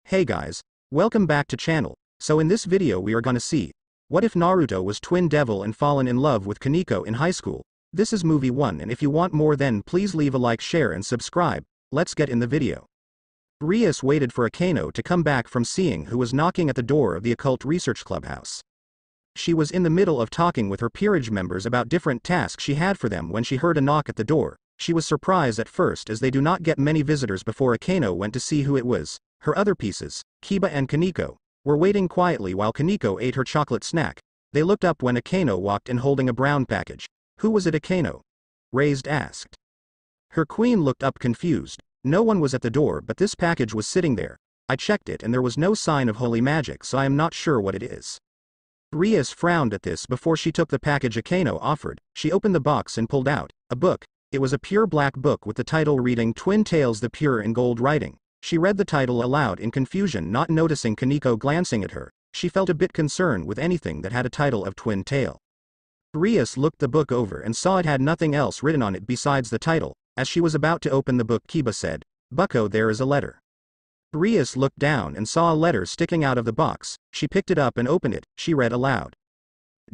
Hey guys, welcome back to channel. So in this video we are gonna see, what if Naruto was twin devil and fallen in love with Kaneko in high school? This is movie 1 and if you want more then please leave a like, share and subscribe. Let's get in the video. Rias waited for Akeno to come back from seeing who was knocking at the door of the occult research clubhouse. She was in the middle of talking with her peerage members about different tasks she had for them when she heard a knock at the door. She was surprised at first as they do not get many visitors before Akeno went to see who it was. Her other pieces, Kiba and Kaneko, were waiting quietly while Kaneko ate her chocolate snack. They looked up when Akeno walked in holding a brown package. Who was it, Akeno? Raised asked. Her queen looked up confused. No one was at the door but this package was sitting there. I checked it and there was no sign of holy magic so I am not sure what it is. Rias frowned at this before she took the package Akeno offered. She opened the box and pulled out a book. It was a pure black book with the title reading Twin Tales the Pure in gold writing. She read the title aloud in confusion, not noticing Kaneko glancing at her. She felt a bit concerned with anything that had a title of Twin Tale. Rias looked the book over and saw it had nothing else written on it besides the title. As she was about to open the book, Kiba said, "Bucko, there is a letter." Rias looked down and saw a letter sticking out of the box. She picked it up and opened it. She read aloud.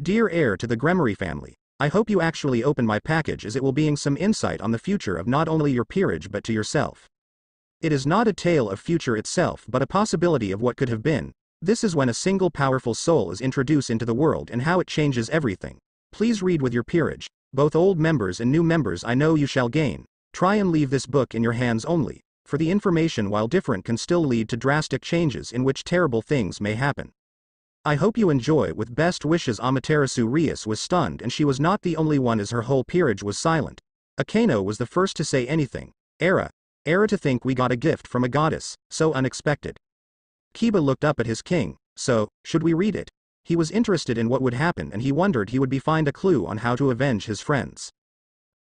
"Dear heir to the Gremory family, I hope you actually open my package as it will being some insight on the future of not only your peerage but to yourself. It is not a tale of future itself but a possibility of what could have been. This is when a single powerful soul is introduced into the world and how it changes everything. Please read with your peerage, both old members and new members. I know you shall gain. Try and leave this book in your hands only, for the information while different can still lead to drastic changes in which terrible things may happen. I hope you enjoy with best wishes." Amaterasu. Rias was stunned and she was not the only one as her whole peerage was silent. Akeno was the first to say anything. Era to think we got a gift from a goddess, so unexpected." Kiba looked up at his king. "So, should we read it?" He was interested in what would happen and he wondered he would find a clue on how to avenge his friends.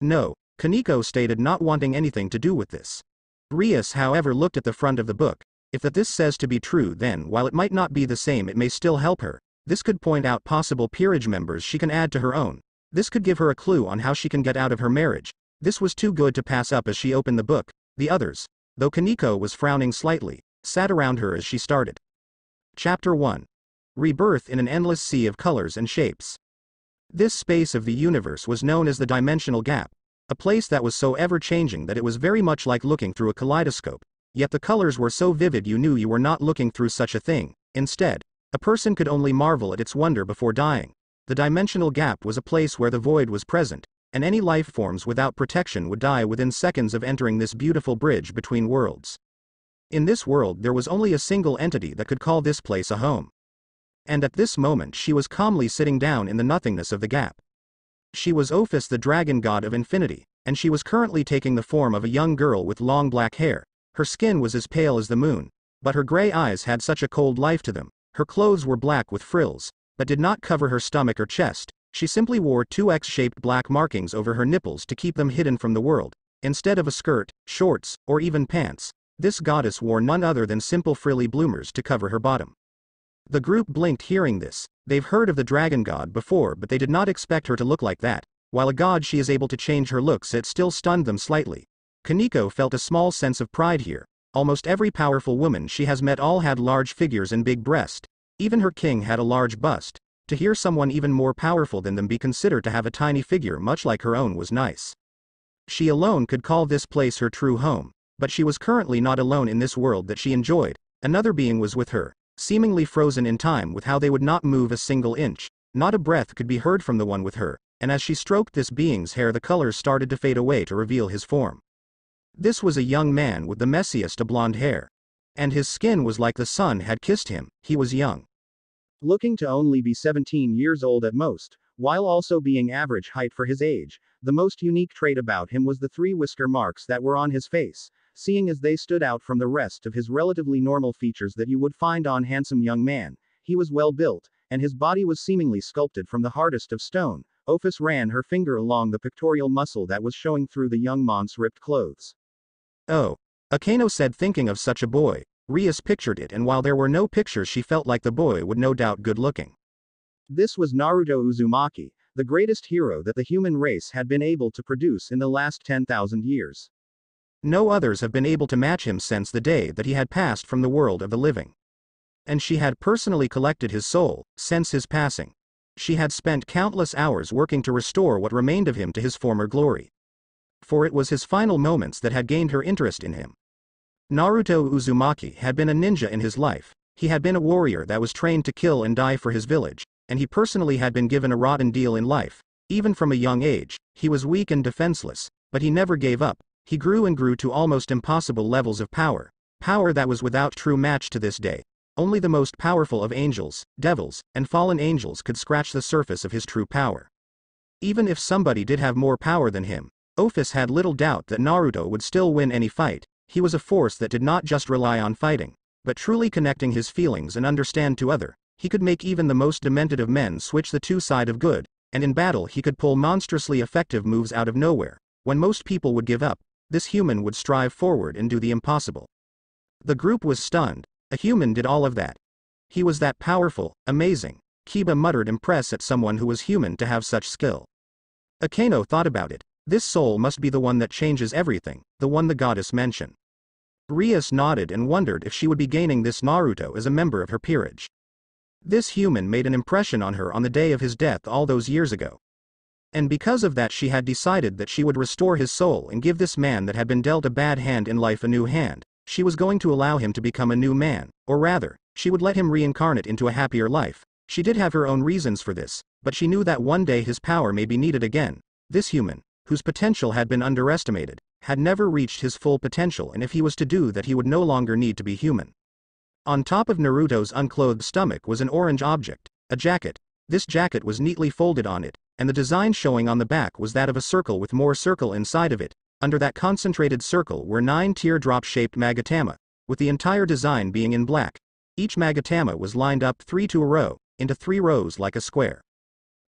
"No," Kaneko stated, not wanting anything to do with this. Rias however looked at the front of the book. If that this says to be true, then while it might not be the same it may still help her. This could point out possible peerage members she can add to her own. This could give her a clue on how she can get out of her marriage. This was too good to pass up as she opened the book. The others, though Kaneko was frowning slightly, sat around her as she started. Chapter 1. Rebirth in an endless sea of colors and shapes. This space of the universe was known as the dimensional gap, a place that was so ever-changing that it was very much like looking through a kaleidoscope. Yet the colors were so vivid you knew you were not looking through such a thing. Instead, a person could only marvel at its wonder before dying. The dimensional gap was a place where the void was present, and any life forms without protection would die within seconds of entering this beautiful bridge between worlds. In this world there was only a single entity that could call this place a home. And at this moment she was calmly sitting down in the nothingness of the gap. She was Ophis, the dragon god of infinity, and she was currently taking the form of a young girl with long black hair. Her skin was as pale as the moon, but her gray eyes had such a cold life to them. Her clothes were black with frills, but did not cover her stomach or chest. She simply wore two X-shaped black markings over her nipples to keep them hidden from the world. Instead of a skirt, shorts, or even pants, this goddess wore none other than simple frilly bloomers to cover her bottom. The group blinked hearing this. They've heard of the dragon god before but they did not expect her to look like that. While a god she is able to change her looks, it still stunned them slightly. Kaneko felt a small sense of pride here. Almost every powerful woman she has met all had large figures and big breasts. Even her king had a large bust. To hear someone even more powerful than them be considered to have a tiny figure much like her own was nice. She alone could call this place her true home. But she was currently not alone in this world that she enjoyed. Another being was with her, seemingly frozen in time with how they would not move a single inch. Not a breath could be heard from the one with her, and as she stroked this being's hair the colors started to fade away to reveal his form. This was a young man with the messiest of blonde hair. And his skin was like the sun had kissed him. He was young, looking to only be 17 years old at most, while also being average height for his age. The most unique trait about him was the 3 whisker marks that were on his face, seeing as they stood out from the rest of his relatively normal features that you would find on handsome young man. He was well built, and his body was seemingly sculpted from the hardest of stone. Ophis ran her finger along the pectoral muscle that was showing through the young man's ripped clothes. "Oh," Akeno said, thinking of such a boy. Rias pictured it, and while there were no pictures she felt like the boy would no doubt good looking. This was Naruto Uzumaki, the greatest hero that the human race had been able to produce in the last 10,000 years. No others have been able to match him since the day that he had passed from the world of the living. And she had personally collected his soul, since his passing. She had spent countless hours working to restore what remained of him to his former glory. For it was his final moments that had gained her interest in him. Naruto Uzumaki had been a ninja in his life. He had been a warrior that was trained to kill and die for his village, and he personally had been given a rotten deal in life. Even from a young age, he was weak and defenseless, but he never gave up. He grew and grew to almost impossible levels of power. Power that was without true match to this day. Only the most powerful of angels, devils, and fallen angels could scratch the surface of his true power. Even if somebody did have more power than him, Office had little doubt that Naruto would still win any fight. He was a force that did not just rely on fighting, but truly connecting his feelings and understand to other. He could make even the most demented of men switch the two side of good, and in battle he could pull monstrously effective moves out of nowhere. When most people would give up, this human would strive forward and do the impossible. The group was stunned. A human did all of that. He was that powerful, amazing. Kiba muttered impress at someone who was human to have such skill. Akeno thought about it. This soul must be the one that changes everything, the one the goddess mentioned. Rias nodded and wondered if she would be gaining this Naruto as a member of her peerage. This human made an impression on her on the day of his death all those years ago. And because of that she had decided that she would restore his soul and give this man that had been dealt a bad hand in life a new hand. She was going to allow him to become a new man, or rather, she would let him reincarnate into a happier life. She did have her own reasons for this, but she knew that one day his power may be needed again. This human, whose potential had been underestimated, had never reached his full potential, and if he was to do that he would no longer need to be human. On top of Naruto's unclothed stomach was an orange object, a jacket. This jacket was neatly folded on it, and the design showing on the back was that of a circle with more circle inside of it. Under that concentrated circle were 9 teardrop-shaped magatama, with the entire design being in black. Each magatama was lined up 3 to a row, into 3 rows like a square.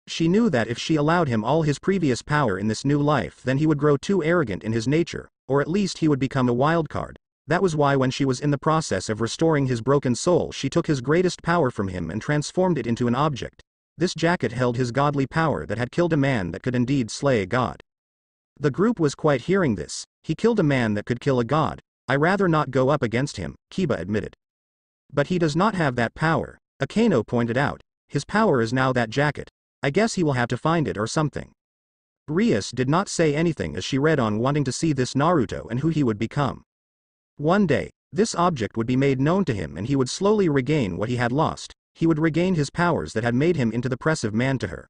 She knew that if she allowed him all his previous power in this new life, then he would grow too arrogant in his nature, or at least he would become a wild card. That was why when she was in the process of restoring his broken soul, she took his greatest power from him and transformed it into an object. This jacket held his godly power that had killed a man that could indeed slay a god. The group was quite hearing this. He killed a man that could kill a god. I rather not go up against him, Kiba admitted. But he does not have that power, Akeno pointed out. His power is now that jacket. I guess he will have to find it or something. Rias did not say anything as she read on, wanting to see this Naruto and who he would become. One day, this object would be made known to him and he would slowly regain what he had lost. He would regain his powers that had made him into the oppressive man to her.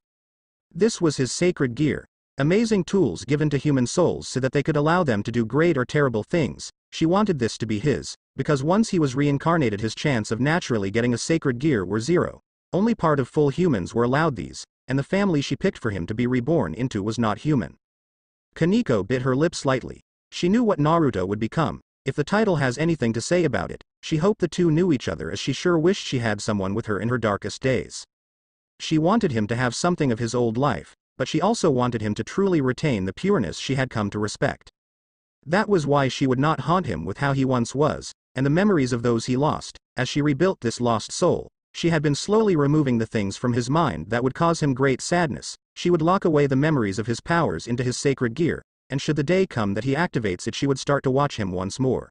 This was his sacred gear. Amazing tools given to human souls so that they could allow them to do great or terrible things. She wanted this to be his, because once he was reincarnated his chance of naturally getting a sacred gear were 0. Only part of full humans were allowed these, and the family she picked for him to be reborn into was not human. Kaneko bit her lip slightly. She knew what Naruto would become. If the title has anything to say about it, she hoped the two knew each other, as she sure wished she had someone with her in her darkest days. She wanted him to have something of his old life, but she also wanted him to truly retain the pureness she had come to respect. That was why she would not haunt him with how he once was, and the memories of those he lost. As she rebuilt this lost soul, she had been slowly removing the things from his mind that would cause him great sadness. She would lock away the memories of his powers into his sacred gear, and should the day come that he activates it, she would start to watch him once more.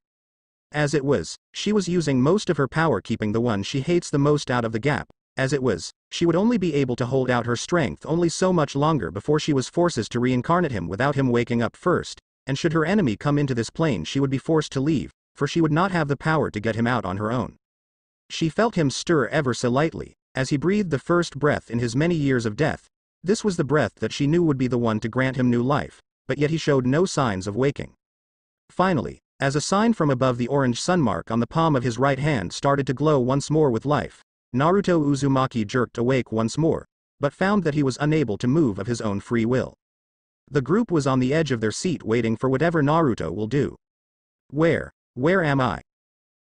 As it was, she was using most of her power, keeping the one she hates the most out of the gap. As it was, she would only be able to hold out her strength only so much longer before she was forced to reincarnate him without him waking up first, and should her enemy come into this plane she would be forced to leave, for she would not have the power to get him out on her own. She felt him stir ever so lightly, as he breathed the first breath in his many years of death. This was the breath that she knew would be the one to grant him new life, but yet he showed no signs of waking. Finally, as a sign from above, the orange sun mark on the palm of his right hand started to glow once more with life. Naruto Uzumaki jerked awake once more, but found that he was unable to move of his own free will. The group was on the edge of their seat waiting for whatever Naruto will do. Where am I?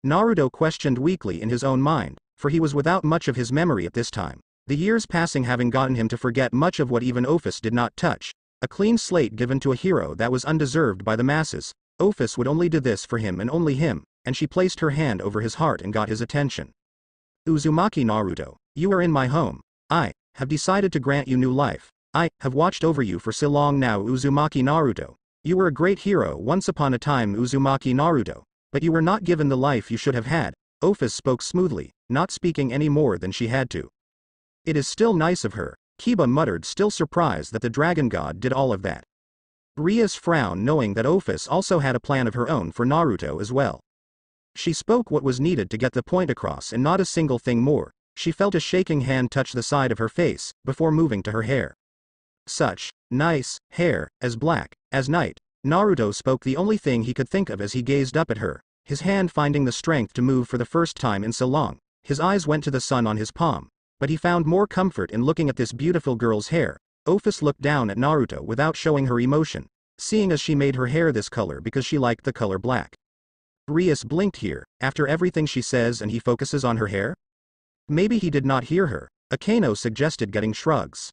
Naruto questioned weakly in his own mind, for he was without much of his memory at this time, the years passing having gotten him to forget much of what even Office did not touch. A clean slate given to a hero that was undeserved by the masses. Office would only do this for him and only him, and she placed her hand over his heart and got his attention. Uzumaki Naruto, you are in my home. I have decided to grant you new life. I have watched over you for so long now. Uzumaki Naruto, You were a great hero once upon a time, Uzumaki Naruto, but you were not given the life you should have had. Ophis spoke smoothly, not speaking any more than she had to. It is still nice of her, Kiba muttered, still surprised that the dragon god did all of that. Rias frowned, knowing that Ophis also had a plan of her own for Naruto as well. She spoke what was needed to get the point across and not a single thing more. She felt a shaking hand touch the side of her face, before moving to her hair. Such nice hair, as black as night. Naruto spoke the only thing he could think of as he gazed up at her, his hand finding the strength to move for the first time in so long. His eyes went to the sun on his palm, but he found more comfort in looking at this beautiful girl's hair. Ophis looked down at Naruto without showing her emotion, seeing as she made her hair this color because she liked the color black. Rias blinked here, after everything she says, and he focuses on her hair? Maybe he did not hear her. Akeno suggested, getting shrugs.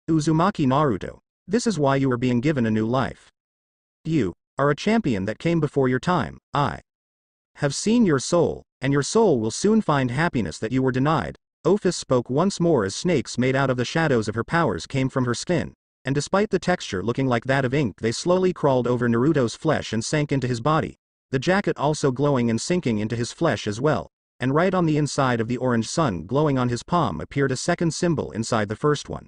Uzumaki Naruto, this is why you are being given a new life. You are a champion that came before your time. I have seen your soul, and your soul will soon find happiness that you were denied. Ophis spoke once more as snakes made out of the shadows of her powers came from her skin, and despite the texture looking like that of ink, they slowly crawled over Naruto's flesh and sank into his body, the jacket also glowing and sinking into his flesh as well, and right on the inside of the orange sun glowing on his palm appeared a second symbol inside the first one.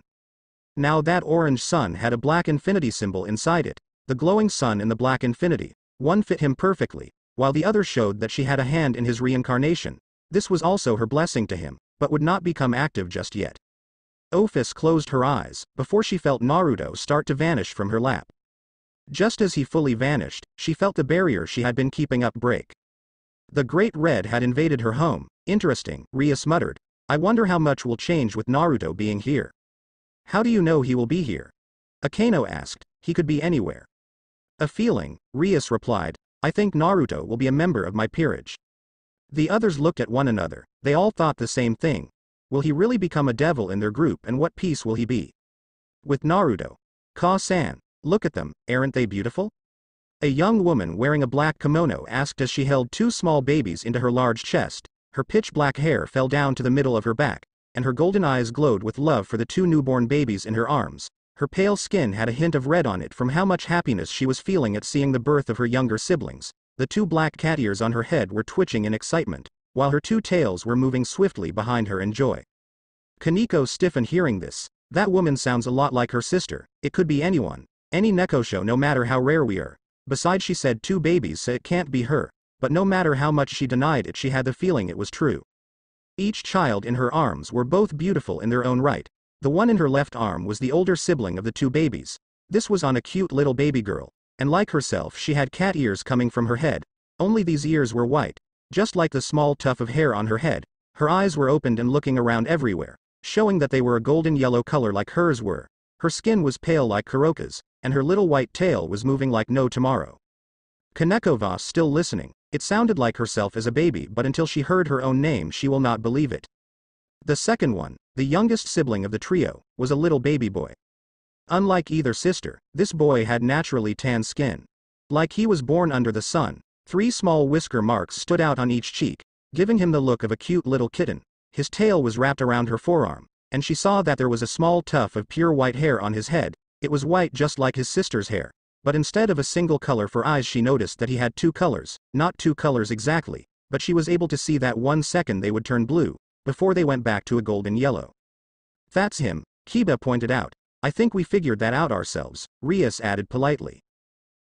Now that orange sun had a black infinity symbol inside it. The glowing sun and the black infinity, one fit him perfectly, while the other showed that she had a hand in his reincarnation. This was also her blessing to him, but would not become active just yet. Ophis closed her eyes, before she felt Naruto start to vanish from her lap. Just as he fully vanished, she felt the barrier she had been keeping up break. The Great Red had invaded her home. Interesting, Rias muttered. I wonder how much will change with Naruto being here. How do you know he will be here? Akeno asked. He could be anywhere. A feeling, Rias replied. I think Naruto will be a member of my peerage. The others looked at one another. They all thought the same thing. Will he really become a devil in their group, and what piece will he be? With Naruto. Ka-san, look at them, aren't they beautiful? A young woman wearing a black kimono asked as she held two small babies into her large chest. Her pitch black hair fell down to the middle of her back, and her golden eyes glowed with love for the two newborn babies in her arms. Her pale skin had a hint of red on it from how much happiness she was feeling at seeing the birth of her younger siblings. The two black cat ears on her head were twitching in excitement, while her two tails were moving swiftly behind her in joy. Kaneko stiffened hearing this. That woman sounds a lot like her sister. It could be anyone. Any Nekosho, no matter how rare we are. Besides, she said two babies, so it can't be her. But no matter how much she denied it, she had the feeling it was true. Each child in her arms were both beautiful in their own right. The one in her left arm was the older sibling of the two babies. This was on a cute little baby girl, and like herself she had cat ears coming from her head, only these ears were white, just like the small tuft of hair on her head. Her eyes were opened and looking around everywhere, showing that they were a golden yellow color like hers were. Her skin was pale like Kuroka's, and her little white tail was moving like no tomorrow. Kaneko was still listening. It sounded like herself as a baby, but until she heard her own name she will not believe it. The second one, the youngest sibling of the trio, was a little baby boy. Unlike either sister, this boy had naturally tan skin. Like he was born under the sun, 3 small whisker marks stood out on each cheek, giving him the look of a cute little kitten. His tail was wrapped around her forearm, and she saw that there was a small tuft of pure white hair on his head. It was white just like his sister's hair, but instead of a single color for eyes she noticed that he had 2 colors, not 2 colors exactly, but she was able to see that 1 second they would turn blue, before they went back to a golden yellow. That's him, Kiba pointed out. I think we figured that out ourselves, Rias added politely.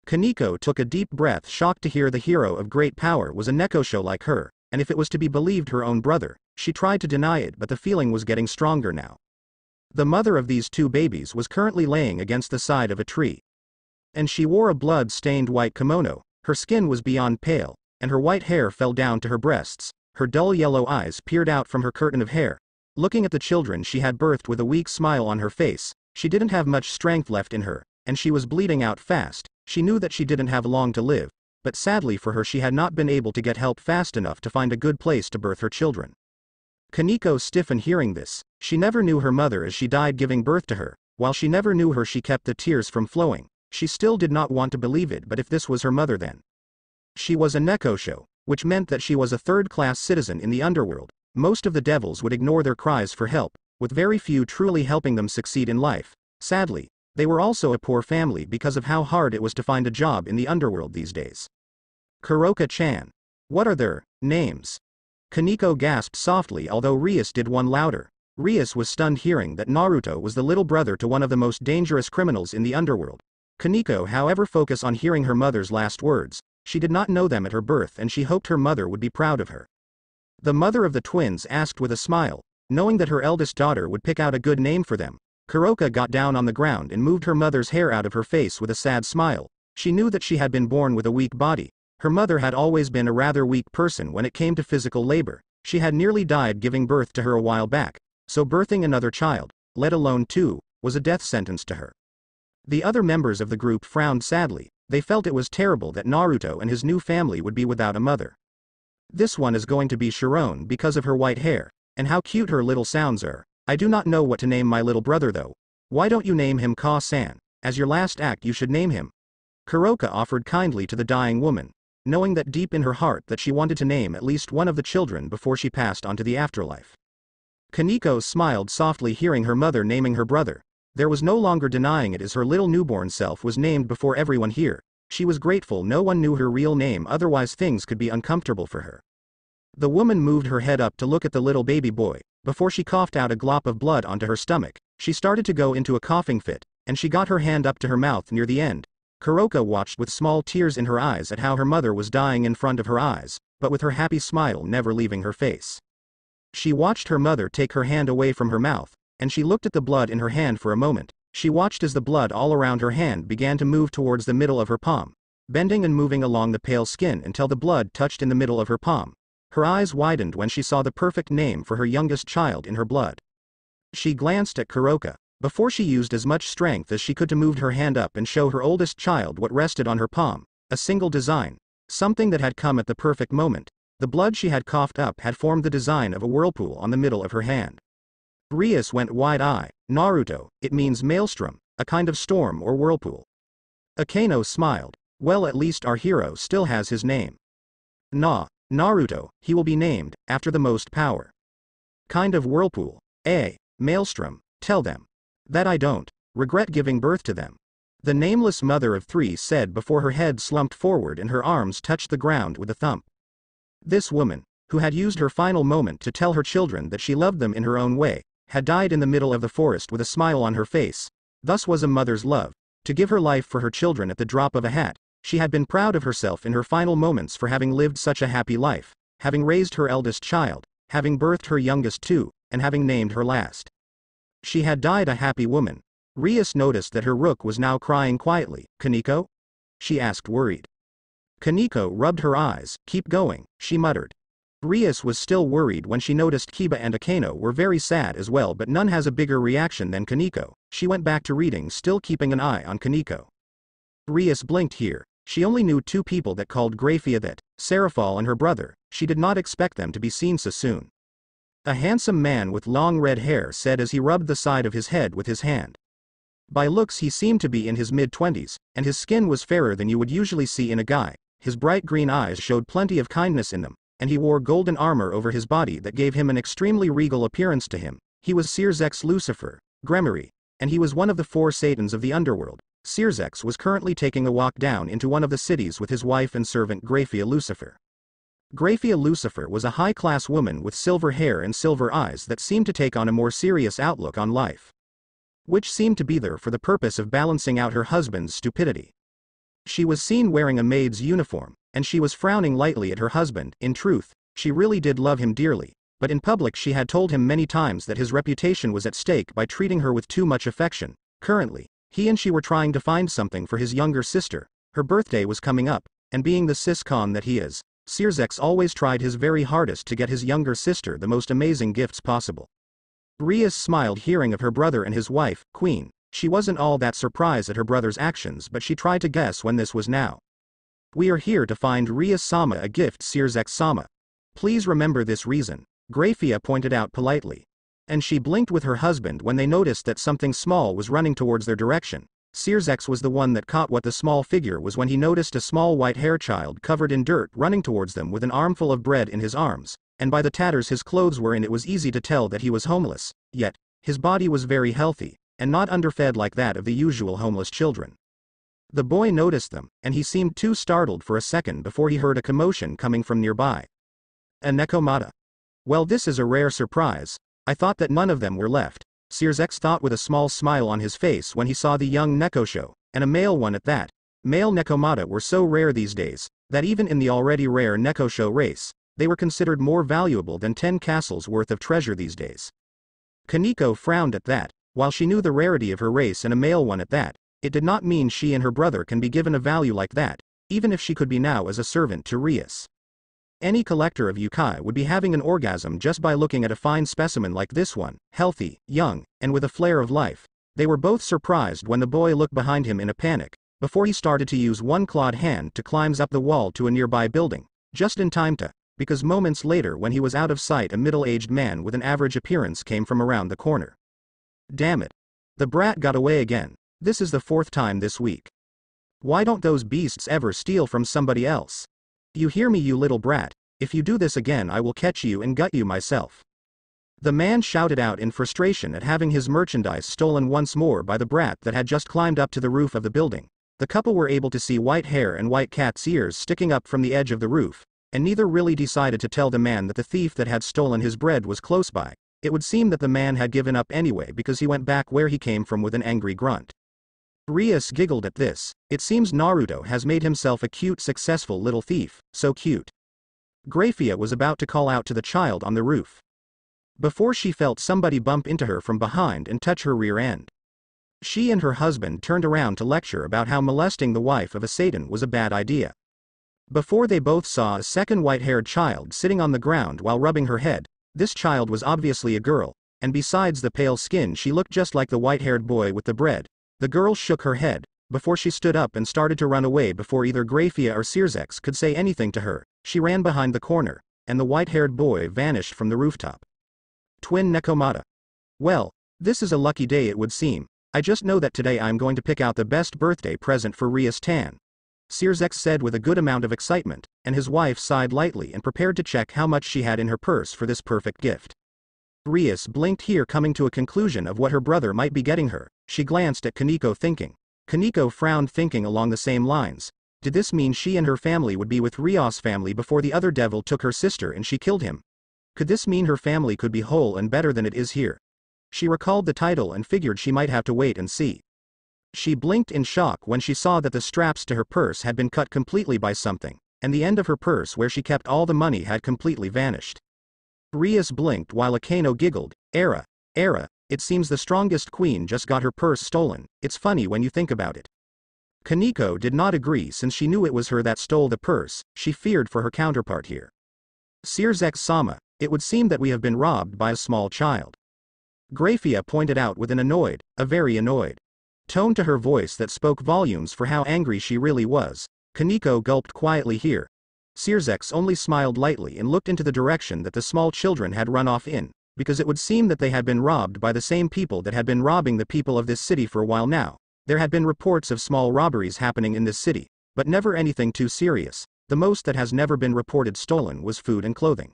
Kaneko took a deep breath, shocked to hear the hero of great power was a Nekosho like her, and if it was to be believed her own brother. She tried to deny it, but the feeling was getting stronger now. The mother of these 2 babies was currently laying against the side of a tree. And she wore a blood-stained white kimono. Her skin was beyond pale, and her white hair fell down to her breasts. Her dull yellow eyes peered out from her curtain of hair. Looking at the children she had birthed with a weak smile on her face, she didn't have much strength left in her, and she was bleeding out fast. She knew that she didn't have long to live, but sadly for her she had not been able to get help fast enough to find a good place to birth her children. Kaneko stiffened hearing this. She never knew her mother as she died giving birth to her. While she never knew her, she kept the tears from flowing. She still did not want to believe it, but if this was her mother, then she was a Nekosho, which meant that she was a third-class citizen in the underworld. Most of the devils would ignore their cries for help, with very few truly helping them succeed in life. Sadly, They were also a poor family because of how hard it was to find a job in the underworld these days. Kuroka-chan. What are their names? Kaneko gasped softly, although Rias did one louder. Rias was stunned hearing that Naruto was the little brother to one of the most dangerous criminals in the underworld. Kaneko, however, focused on hearing her mother's last words. She did not know them at her birth and she hoped her mother would be proud of her. The mother of the twins asked with a smile, knowing that her eldest daughter would pick out a good name for them. Kuroka got down on the ground and moved her mother's hair out of her face with a sad smile. She knew that she had been born with a weak body. Her mother had always been a rather weak person when it came to physical labor. She had nearly died giving birth to her a while back, so birthing another child, let alone two, was a death sentence to her. The other members of the group frowned sadly. They felt it was terrible that Naruto and his new family would be without a mother. This one is going to be Sharon because of her white hair, and how cute her little sounds are. I do not know what to name my little brother though. Why don't you name him Ka-san? As your last act you should name him. Kuroka offered kindly to the dying woman, knowing that deep in her heart that she wanted to name at least one of the children before she passed on to the afterlife. Kaneko smiled softly hearing her mother naming her brother. There was no longer denying it as her little newborn self was named before everyone here. She was grateful no one knew her real name, otherwise things could be uncomfortable for her. The woman moved her head up to look at the little baby boy. Before she coughed out a glop of blood onto her stomach, she started to go into a coughing fit, and she got her hand up to her mouth near the end. Kuroka watched with small tears in her eyes at how her mother was dying in front of her eyes, but with her happy smile never leaving her face. She watched her mother take her hand away from her mouth, and she looked at the blood in her hand for a moment. She watched as the blood all around her hand began to move towards the middle of her palm, bending and moving along the pale skin until the blood touched in the middle of her palm. Her eyes widened when she saw the perfect name for her youngest child in her blood. She glanced at Kuroka, before she used as much strength as she could to move her hand up and show her oldest child what rested on her palm, a single design, something that had come at the perfect moment. The blood she had coughed up had formed the design of a whirlpool on the middle of her hand. Rias went wide-eyed. Naruto, it means maelstrom, a kind of storm or whirlpool. Akeno smiled. Well, at least our hero still has his name. Naruto, he will be named, after the most power. Kind of whirlpool. Maelstrom, tell them. That I don't regret giving birth to them. The nameless mother of three said before her head slumped forward and her arms touched the ground with a thump. This woman, who had used her final moment to tell her children that she loved them in her own way, had died in the middle of the forest with a smile on her face. Thus was a mother's love, to give her life for her children at the drop of a hat. She had been proud of herself in her final moments for having lived such a happy life, having raised her eldest child, having birthed her youngest two, and having named her last. She had died a happy woman. Rias noticed that her rook was now crying quietly. Kaneko? She asked worried. Kaneko rubbed her eyes. Keep going, she muttered. Rias was still worried when she noticed Kiba and Akeno were very sad as well, but none has a bigger reaction than Kaneko. She went back to reading, still keeping an eye on Kaneko. Rias blinked here. She only knew two people that called Graphia, that Seraphol and her brother. She did not expect them to be seen so soon. A handsome man with long red hair said as he rubbed the side of his head with his hand. By looks he seemed to be in his mid-20s, and his skin was fairer than you would usually see in a guy. His bright green eyes showed plenty of kindness in them, and he wore golden armor over his body that gave him an extremely regal appearance to him. He was Sirzex Lucifer, Gremory, and he was one of the four Satans of the underworld. Sirzex was currently taking a walk down into one of the cities with his wife and servant Graphia Lucifer. Graphia Lucifer was a high-class woman with silver hair and silver eyes that seemed to take on a more serious outlook on life, which seemed to be there for the purpose of balancing out her husband's stupidity. She was seen wearing a maid's uniform, and she was frowning lightly at her husband. In truth, she really did love him dearly, but in public she had told him many times that his reputation was at stake by treating her with too much affection. Currently, he and she were trying to find something for his younger sister. Her birthday was coming up, and being the siscon that he is, Sirzex always tried his very hardest to get his younger sister the most amazing gifts possible. Rias smiled hearing of her brother and his wife, Queen. She wasn't all that surprised at her brother's actions, but she tried to guess when this was now. We are here to find Rias-sama a gift, Sirzex-sama. Please remember this reason, Graphia pointed out politely. And she blinked with her husband when they noticed that something small was running towards their direction. Sirzex was the one that caught what the small figure was when he noticed a small white-haired child covered in dirt running towards them with an armful of bread in his arms, and by the tatters his clothes were in it was easy to tell that he was homeless, yet, his body was very healthy. and not underfed like that of the usual homeless children. The boy noticed them, and he seemed too startled for a second before he heard a commotion coming from nearby. A Nekomata. Well, this is a rare surprise. I thought that none of them were left, Sears thought with a small smile on his face when he saw the young Nekosho, and a male one at that. Male Nekomata were so rare these days, that even in the already rare Nekosho race, they were considered more valuable than 10 castles worth of treasure these days. Kaneko frowned at that. While she knew the rarity of her race and a male one at that, it did not mean she and her brother can be given a value like that, even if she could be now as a servant to Rias. Any collector of yukai would be having an orgasm just by looking at a fine specimen like this one, healthy, young, and with a flare of life. They were both surprised when the boy looked behind him in a panic, before he started to use one clawed hand to climb up the wall to a nearby building, just in time to, because moments later when he was out of sight a middle-aged man with an average appearance came from around the corner. Damn it. The brat got away again. This is the 4th time this week. Why don't those beasts ever steal from somebody else? You hear me, you little brat? If you do this again I will catch you and gut you myself. The man shouted out in frustration at having his merchandise stolen once more by the brat that had just climbed up to the roof of the building. The couple were able to see white hair and white cat's ears sticking up from the edge of the roof, and neither really decided to tell the man that the thief that had stolen his bread was close by. It would seem that the man had given up anyway because he went back where he came from with an angry grunt. Rias giggled at this. It seems Naruto has made himself a cute, successful little thief, so cute. Grafia was about to call out to the child on the roof, before she felt somebody bump into her from behind and touch her rear end. She and her husband turned around to lecture about how molesting the wife of a Satan was a bad idea. Before they both saw a second white-haired child sitting on the ground while rubbing her head. This child was obviously a girl, and besides the pale skin she looked just like the white-haired boy with the bread. The girl shook her head, before she stood up and started to run away before either Grafia or Sears could say anything to her. She ran behind the corner, and the white-haired boy vanished from the rooftop. Twin Nekomata. Well, this is a lucky day it would seem. I just know that today I'm going to pick out the best birthday present for Rias Tan. Sears said with a good amount of excitement, and his wife sighed lightly and prepared to check how much she had in her purse for this perfect gift. Rias blinked here, coming to a conclusion of what her brother might be getting her. She glanced at Kaneko thinking. Kaneko frowned, thinking along the same lines. Did this mean she and her family would be with Rias' family before the other devil took her sister and she killed him? Could this mean her family could be whole and better than it is here? She recalled the title and figured she might have to wait and see. She blinked in shock when she saw that the straps to her purse had been cut completely by something, and the end of her purse where she kept all the money had completely vanished. Rias blinked while Akano giggled. Era, it seems the strongest queen just got her purse stolen. It's funny when you think about it. Kaneko did not agree since she knew it was her that stole the purse. She feared for her counterpart here. Sears-sama, it would seem that we have been robbed by a small child. Grafia pointed out with a very annoyed tone to her voice that spoke volumes for how angry she really was. Kaneko gulped quietly here. Sears only smiled lightly and looked into the direction that the small children had run off in, because it would seem that they had been robbed by the same people that had been robbing the people of this city for a while now. There had been reports of small robberies happening in this city, but never anything too serious. The most that has never been reported stolen was food and clothing.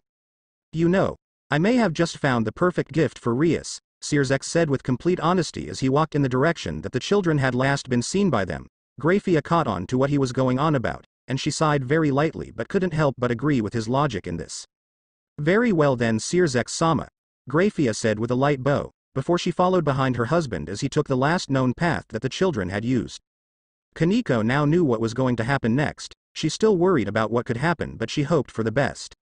You know, I may have just found the perfect gift for Rias, Sears said with complete honesty as he walked in the direction that the children had last been seen by them. Grafia caught on to what he was going on about, and she sighed very lightly but couldn't help but agree with his logic in this. Very well then, Sears-sama, Grafia said with a light bow, before she followed behind her husband as he took the last known path that the children had used. Kaneko now knew what was going to happen next. She still worried about what could happen, but she hoped for the best.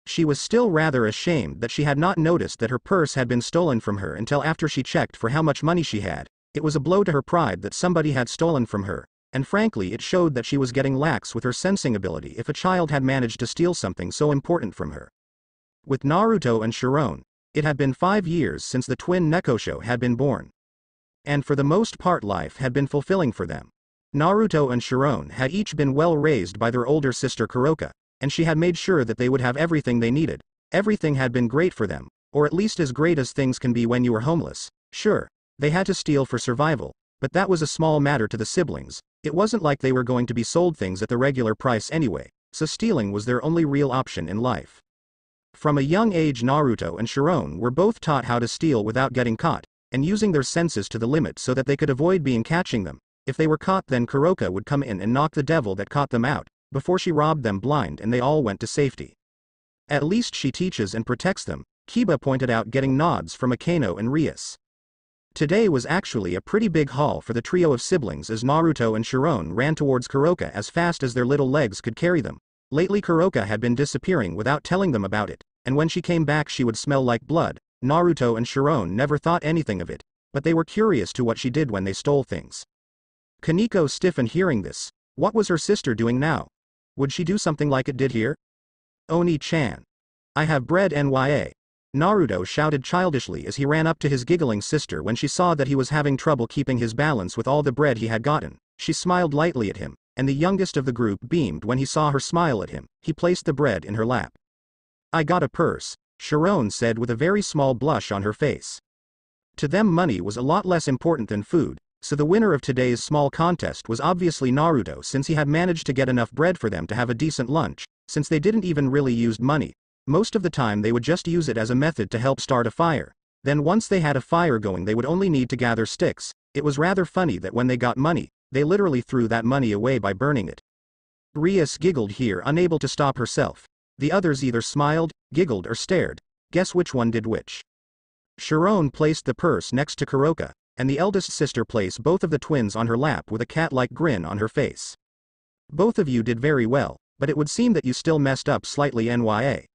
She was still rather ashamed that she had not noticed that her purse had been stolen from her until after she checked for how much money she had. It was a blow to her pride that somebody had stolen from her, and frankly it showed that she was getting lax with her sensing ability if a child had managed to steal something so important from her. With Naruto and Sharon, it had been 5 years since the twin Nekosho had been born. And for the most part life had been fulfilling for them. Naruto and Sharon had each been well raised by their older sister Kuroka, and she had made sure that they would have everything they needed. Everything had been great for them, or at least as great as things can be when you are homeless. Sure, they had to steal for survival, but that was a small matter to the siblings. It wasn't like they were going to be sold things at the regular price anyway, so stealing was their only real option in life. From a young age Naruto and Sharon were both taught how to steal without getting caught, and using their senses to the limit so that they could avoid being catching them. If they were caught, then Kuroka would come in and knock the devil that caught them out, before she robbed them blind and they all went to safety. At least she teaches and protects them, Kiba pointed out, getting nods from Akeno and Rias. Today was actually a pretty big haul for the trio of siblings as Naruto and Chiron ran towards Kuroka as fast as their little legs could carry them. Lately Kuroka had been disappearing without telling them about it, and when she came back she would smell like blood. Naruto and Chiron never thought anything of it, but they were curious to what she did when they stole things. Kaneko stiffened hearing this. What was her sister doing now? Would she do something like it did here? Oni-chan. I have bread NYA. Naruto shouted childishly as he ran up to his giggling sister when she saw that he was having trouble keeping his balance with all the bread he had gotten. She smiled lightly at him, and the youngest of the group beamed when he saw her smile at him. He placed the bread in her lap. I got a purse, Chiron said with a very small blush on her face. To them money was a lot less important than food, so the winner of today's small contest was obviously Naruto, since he had managed to get enough bread for them to have a decent lunch. Since they didn't even really use money, most of the time they would just use it as a method to help start a fire. Then once they had a fire going they would only need to gather sticks. It was rather funny that when they got money, they literally threw that money away by burning it. Rias giggled here, unable to stop herself. The others either smiled, giggled or stared. Guess which one did which. Chiron placed the purse next to Kuroka, and the eldest sister placed both of the twins on her lap with a cat-like grin on her face. Both of you did very well, but it would seem that you still messed up slightly NYA.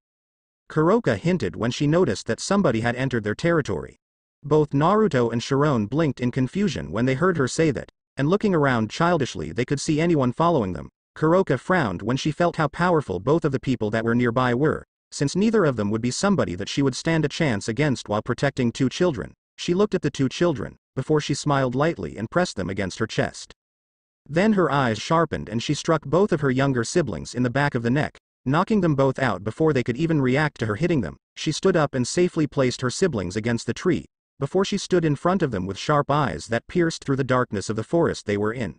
Kuroka hinted when she noticed that somebody had entered their territory. Both Naruto and Chiron blinked in confusion when they heard her say that, and looking around childishly they could see anyone following them. Kuroka frowned when she felt how powerful both of the people that were nearby were, since neither of them would be somebody that she would stand a chance against while protecting two children. She looked at the two children, before she smiled lightly and pressed them against her chest. Then her eyes sharpened and she struck both of her younger siblings in the back of the neck, knocking them both out before they could even react to her hitting them. She stood up and safely placed her siblings against the tree, before she stood in front of them with sharp eyes that pierced through the darkness of the forest they were in.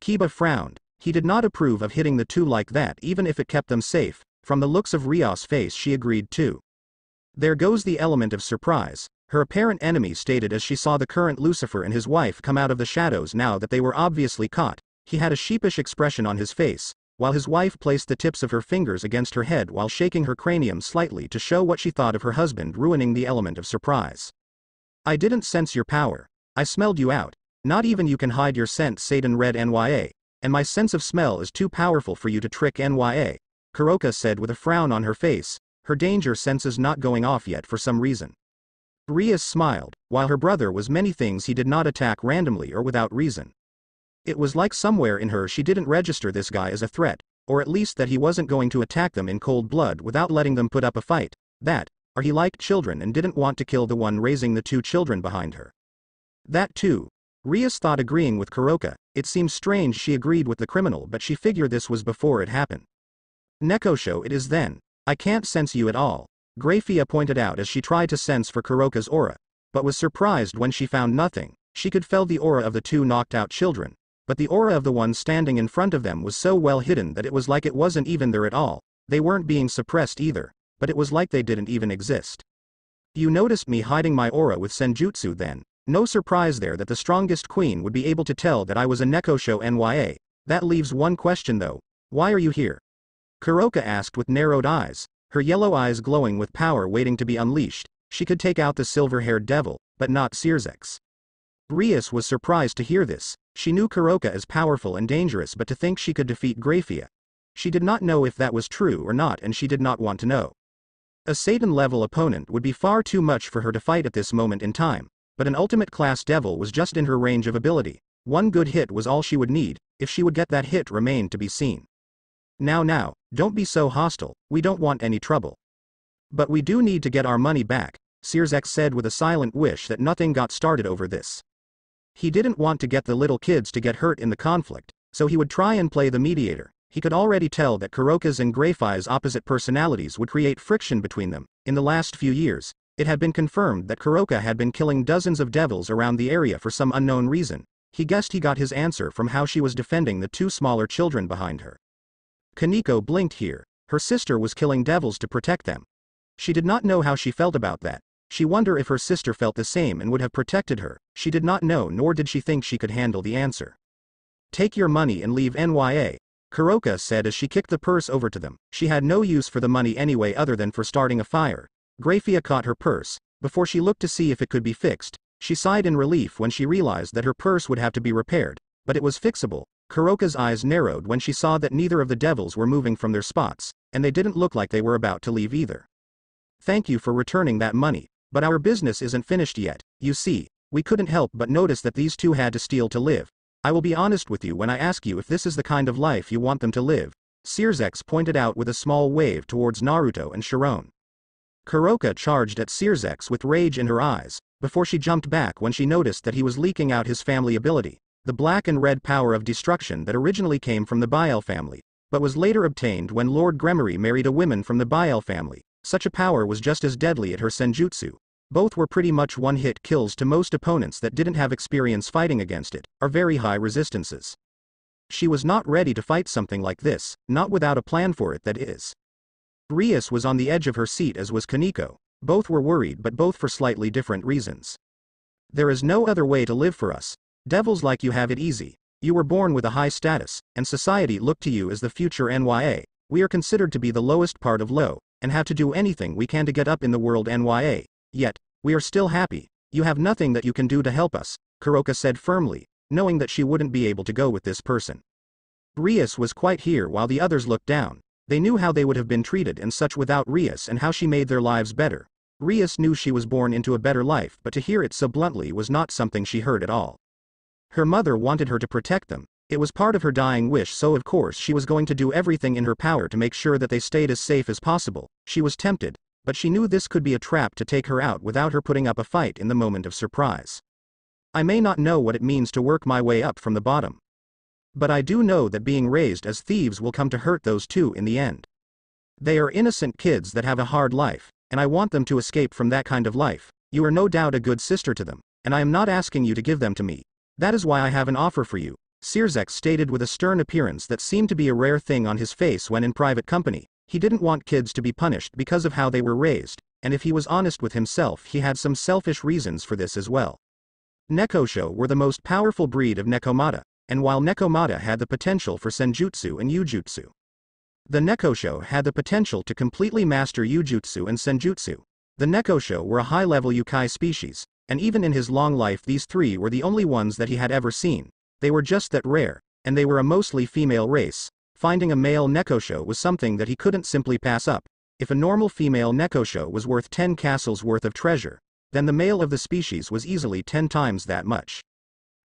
Kiba frowned. He did not approve of hitting the two like that even if it kept them safe. From the looks of Rias' face she agreed too. There goes the element of surprise, her apparent enemy stated as she saw the current Lucifer and his wife come out of the shadows now that they were obviously caught. He had a sheepish expression on his face, while his wife placed the tips of her fingers against her head while shaking her cranium slightly to show what she thought of her husband ruining the element of surprise. I didn't sense your power. I smelled you out. Not even you can hide your scent, Satan read NYA, and my sense of smell is too powerful for you to trick NYA, Kuroka said with a frown on her face, her danger senses not going off yet for some reason. Rias smiled, while her brother was many things he did not attack randomly or without reason. It was like somewhere in her she didn't register this guy as a threat, or at least that he wasn't going to attack them in cold blood without letting them put up a fight, that, or he liked children and didn't want to kill the one raising the two children behind her. That too. Rias thought, agreeing with Kuroka. It seemed strange she agreed with the criminal, but she figured this was before it happened. Nekosho it is then. I can't sense you at all, Graphia pointed out as she tried to sense for Kuroka's aura, but was surprised when she found nothing. She could feel the aura of the two knocked out children, but the aura of the one standing in front of them was so well hidden that it was like it wasn't even there at all. They weren't being suppressed either, but it was like they didn't even exist. You noticed me hiding my aura with Senjutsu then. No surprise there that the strongest queen would be able to tell that I was a Nekosho NYA. That leaves one question though. Why are you here? Kuroka asked with narrowed eyes, her yellow eyes glowing with power waiting to be unleashed. She could take out the silver-haired devil, but not Sirzex. Rias was surprised to hear this. She knew Kuroka as powerful and dangerous, but to think she could defeat Graphia. She did not know if that was true or not, and she did not want to know. A Satan-level opponent would be far too much for her to fight at this moment in time, but an ultimate class devil was just in her range of ability. One good hit was all she would need. If she would get that hit remained to be seen. Now, don't be so hostile, we don't want any trouble. But we do need to get our money back, Sirzex said with a silent wish that nothing got started over this. He didn't want to get the little kids to get hurt in the conflict, so he would try and play the mediator. He could already tell that Kuroka's and Graphia's opposite personalities would create friction between them. In the last few years, it had been confirmed that Kuroka had been killing dozens of devils around the area for some unknown reason. He guessed he got his answer from how she was defending the two smaller children behind her. Kaneko blinked here. Her sister was killing devils to protect them. She did not know how she felt about that. She wondered if her sister felt the same and would have protected her. She did not know, nor did she think she could handle the answer. "Take your money and leave NYA," Kuroka said as she kicked the purse over to them. She had no use for the money anyway other than for starting a fire. Grafia caught her purse. Before she looked to see if it could be fixed, she sighed in relief when she realized that her purse would have to be repaired, but it was fixable. Kuroka's eyes narrowed when she saw that neither of the devils were moving from their spots, and they didn't look like they were about to leave either. "Thank you for returning that money, but our business isn't finished yet. You see, we couldn't help but notice that these two had to steal to live. I will be honest with you when I ask you if this is the kind of life you want them to live," Searsex pointed out with a small wave towards Naruto and Sharon. Kuroka charged at Searsex with rage in her eyes, before she jumped back when she noticed that he was leaking out his family ability, the black and red power of destruction that originally came from the Biel family, but was later obtained when Lord Gremory married a woman from the Biel family. Such a power was just as deadly at her senjutsu. Both were pretty much one-hit kills to most opponents that didn't have experience fighting against it, or very high resistances. She was not ready to fight something like this, not without a plan for it, that is. Rias was on the edge of her seat, as was Kaneko. Both were worried, but both for slightly different reasons. "There is no other way to live for us. Devils like you have it easy. You were born with a high status, and society looked to you as the future NYA. We are considered to be the lowest part of low, and have to do anything we can to get up in the world NYA. Yet, we are still happy. You have nothing that you can do to help us," Kuroka said firmly, knowing that she wouldn't be able to go with this person. Rias was quite here while the others looked down. They knew how they would have been treated and such without Rias and how she made their lives better. Rias knew she was born into a better life, but to hear it so bluntly was not something she heard at all. Her mother wanted her to protect them. It was part of her dying wish, so of course she was going to do everything in her power to make sure that they stayed as safe as possible. She was tempted, but she knew this could be a trap to take her out without her putting up a fight in the moment of surprise. "I may not know what it means to work my way up from the bottom, but I do know that being raised as thieves will come to hurt those two in the end. They are innocent kids that have a hard life, and I want them to escape from that kind of life. You are no doubt a good sister to them, and I am not asking you to give them to me. That is why I have an offer for you," Searsex stated with a stern appearance that seemed to be a rare thing on his face when in private company. He didn't want kids to be punished because of how they were raised, and if he was honest with himself, he had some selfish reasons for this as well. Nekosho were the most powerful breed of Nekomata, and while Nekomata had the potential for senjutsu and yujutsu, the Nekosho had the potential to completely master yujutsu and senjutsu. The Nekosho were a high-level Yukai species, and even in his long life these three were the only ones that he had ever seen. They were just that rare, and they were a mostly female race. Finding a male Nekosho was something that he couldn't simply pass up. If a normal female Nekosho was worth 10 castles worth of treasure, then the male of the species was easily 10 times that much.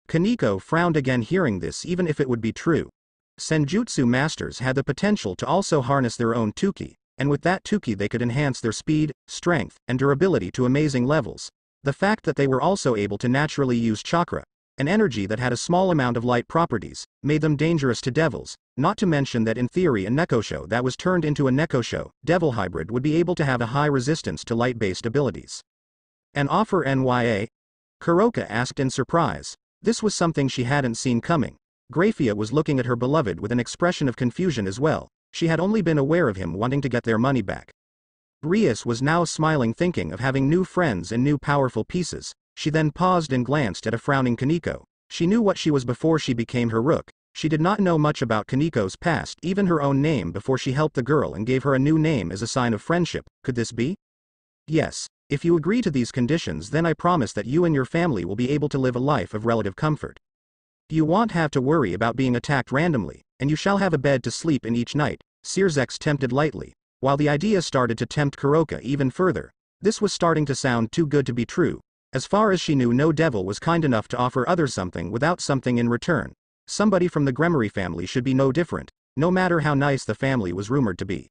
Kaneko frowned again hearing this, even if it would be true. Senjutsu masters had the potential to also harness their own Tuki, and with that Tuki they could enhance their speed, strength, and durability to amazing levels. The fact that they were also able to naturally use chakra, an energy that had a small amount of light properties, made them dangerous to devils, not to mention that in theory a Nekosho that was turned into a Nekosho devil hybrid would be able to have a high resistance to light-based abilities. "An offer NYA?" Kuroka asked in surprise. This was something she hadn't seen coming. Grafia was looking at her beloved with an expression of confusion as well. She had only been aware of him wanting to get their money back. Rias was now smiling, thinking of having new friends and new powerful pieces. She then paused and glanced at a frowning Kaneko. She knew what she was before she became her rook. She did not know much about Kaneko's past, even her own name, before she helped the girl and gave her a new name as a sign of friendship. Could this be? "Yes. If you agree to these conditions, then I promise that you and your family will be able to live a life of relative comfort. You won't have to worry about being attacked randomly, and you shall have a bed to sleep in each night," Searsex tempted lightly, while the idea started to tempt Kuroka even further. This was starting to sound too good to be true. As far as she knew, no devil was kind enough to offer others something without something in return. Somebody from the Gremory family should be no different, no matter how nice the family was rumored to be.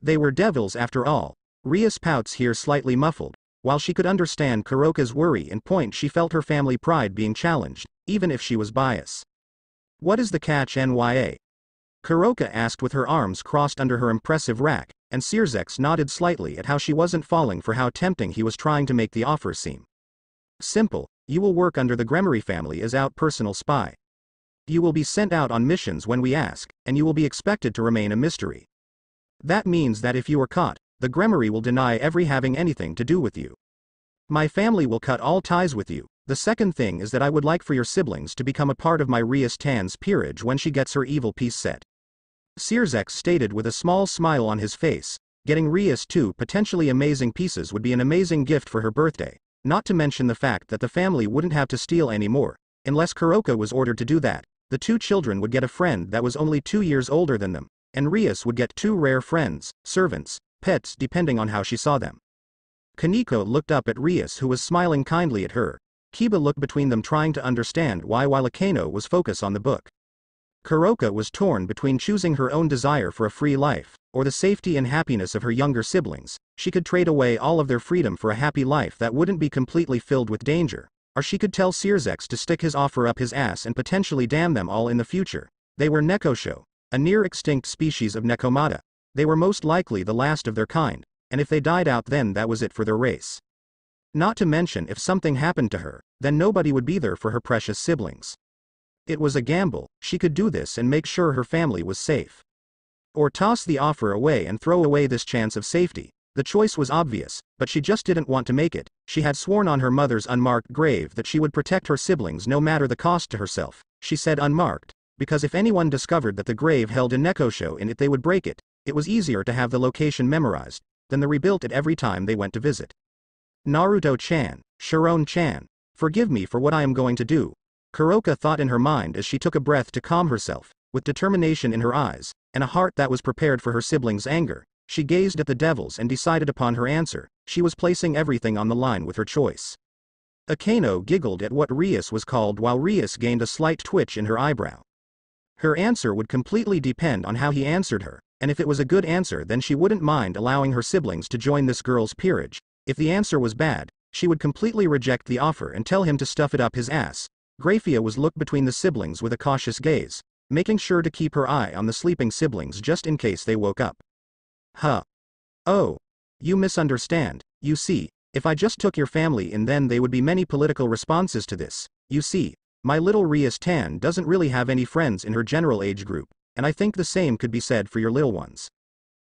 They were devils after all. Rias pouts here slightly muffled. While she could understand Kuroka's worry and point, she felt her family pride being challenged, even if she was biased. "What is the catch NYA?" Kuroka asked with her arms crossed under her impressive rack, and Searsex nodded slightly at how she wasn't falling for how tempting he was trying to make the offer seem. "Simple. You will work under the Gremory family as out personal spy. You will be sent out on missions when we ask, and you will be expected to remain a mystery. That means that if you are caught, the Gremory will deny ever having anything to do with you. My family will cut all ties with you. The second thing is that I would like for your siblings to become a part of my Rias Tan's peerage when she gets her evil piece set. Sirzek stated with a small smile on his face. Getting Rias 2 potentially amazing pieces would be an amazing gift for her birthday, not to mention the fact that the family wouldn't have to steal anymore. Unless Kuroka was ordered to do that, the two children would get a friend that was only 2 years older than them, and Rias would get 2 rare friends, servants, pets depending on how she saw them. Kaneko looked up at Rias, who was smiling kindly at her. Kiba looked between them trying to understand why, while Akeno was focused on the book. Kuroka was torn between choosing her own desire for a free life, or the safety and happiness of her younger siblings. She could trade away all of their freedom for a happy life that wouldn't be completely filled with danger, or she could tell Sirzek to stick his offer up his ass and potentially damn them all in the future. They were Nekosho, a near-extinct species of Nekomata. They were most likely the last of their kind, and if they died out then that was it for their race. Not to mention if something happened to her, then nobody would be there for her precious siblings. It was a gamble. She could do this and make sure her family was safe. Or toss the offer away and throw away this chance of safety. The choice was obvious, but she just didn't want to make it. She had sworn on her mother's unmarked grave that she would protect her siblings no matter the cost to herself. She said unmarked, because if anyone discovered that the grave held a Nekosho in it they would break it. It was easier to have the location memorized than to rebuild it every time they went to visit. Naruto-chan, Sharon-chan, forgive me for what I am going to do. Kuroka thought in her mind as she took a breath to calm herself. With determination in her eyes, and a heart that was prepared for her siblings' anger, she gazed at the devils and decided upon her answer. She was placing everything on the line with her choice. Akeno giggled at what Rias was called while Rias gained a slight twitch in her eyebrow. Her answer would completely depend on how he answered her, and if it was a good answer then she wouldn't mind allowing her siblings to join this girl's peerage. If the answer was bad, she would completely reject the offer and tell him to stuff it up his ass. Grafia was looked between the siblings with a cautious gaze, making sure to keep her eye on the sleeping siblings just in case they woke up. Huh. Oh. You misunderstand. You see, if I just took your family in then there would be many political responses to this. You see, my little Rias Tan doesn't really have any friends in her general age group, and I think the same could be said for your little ones.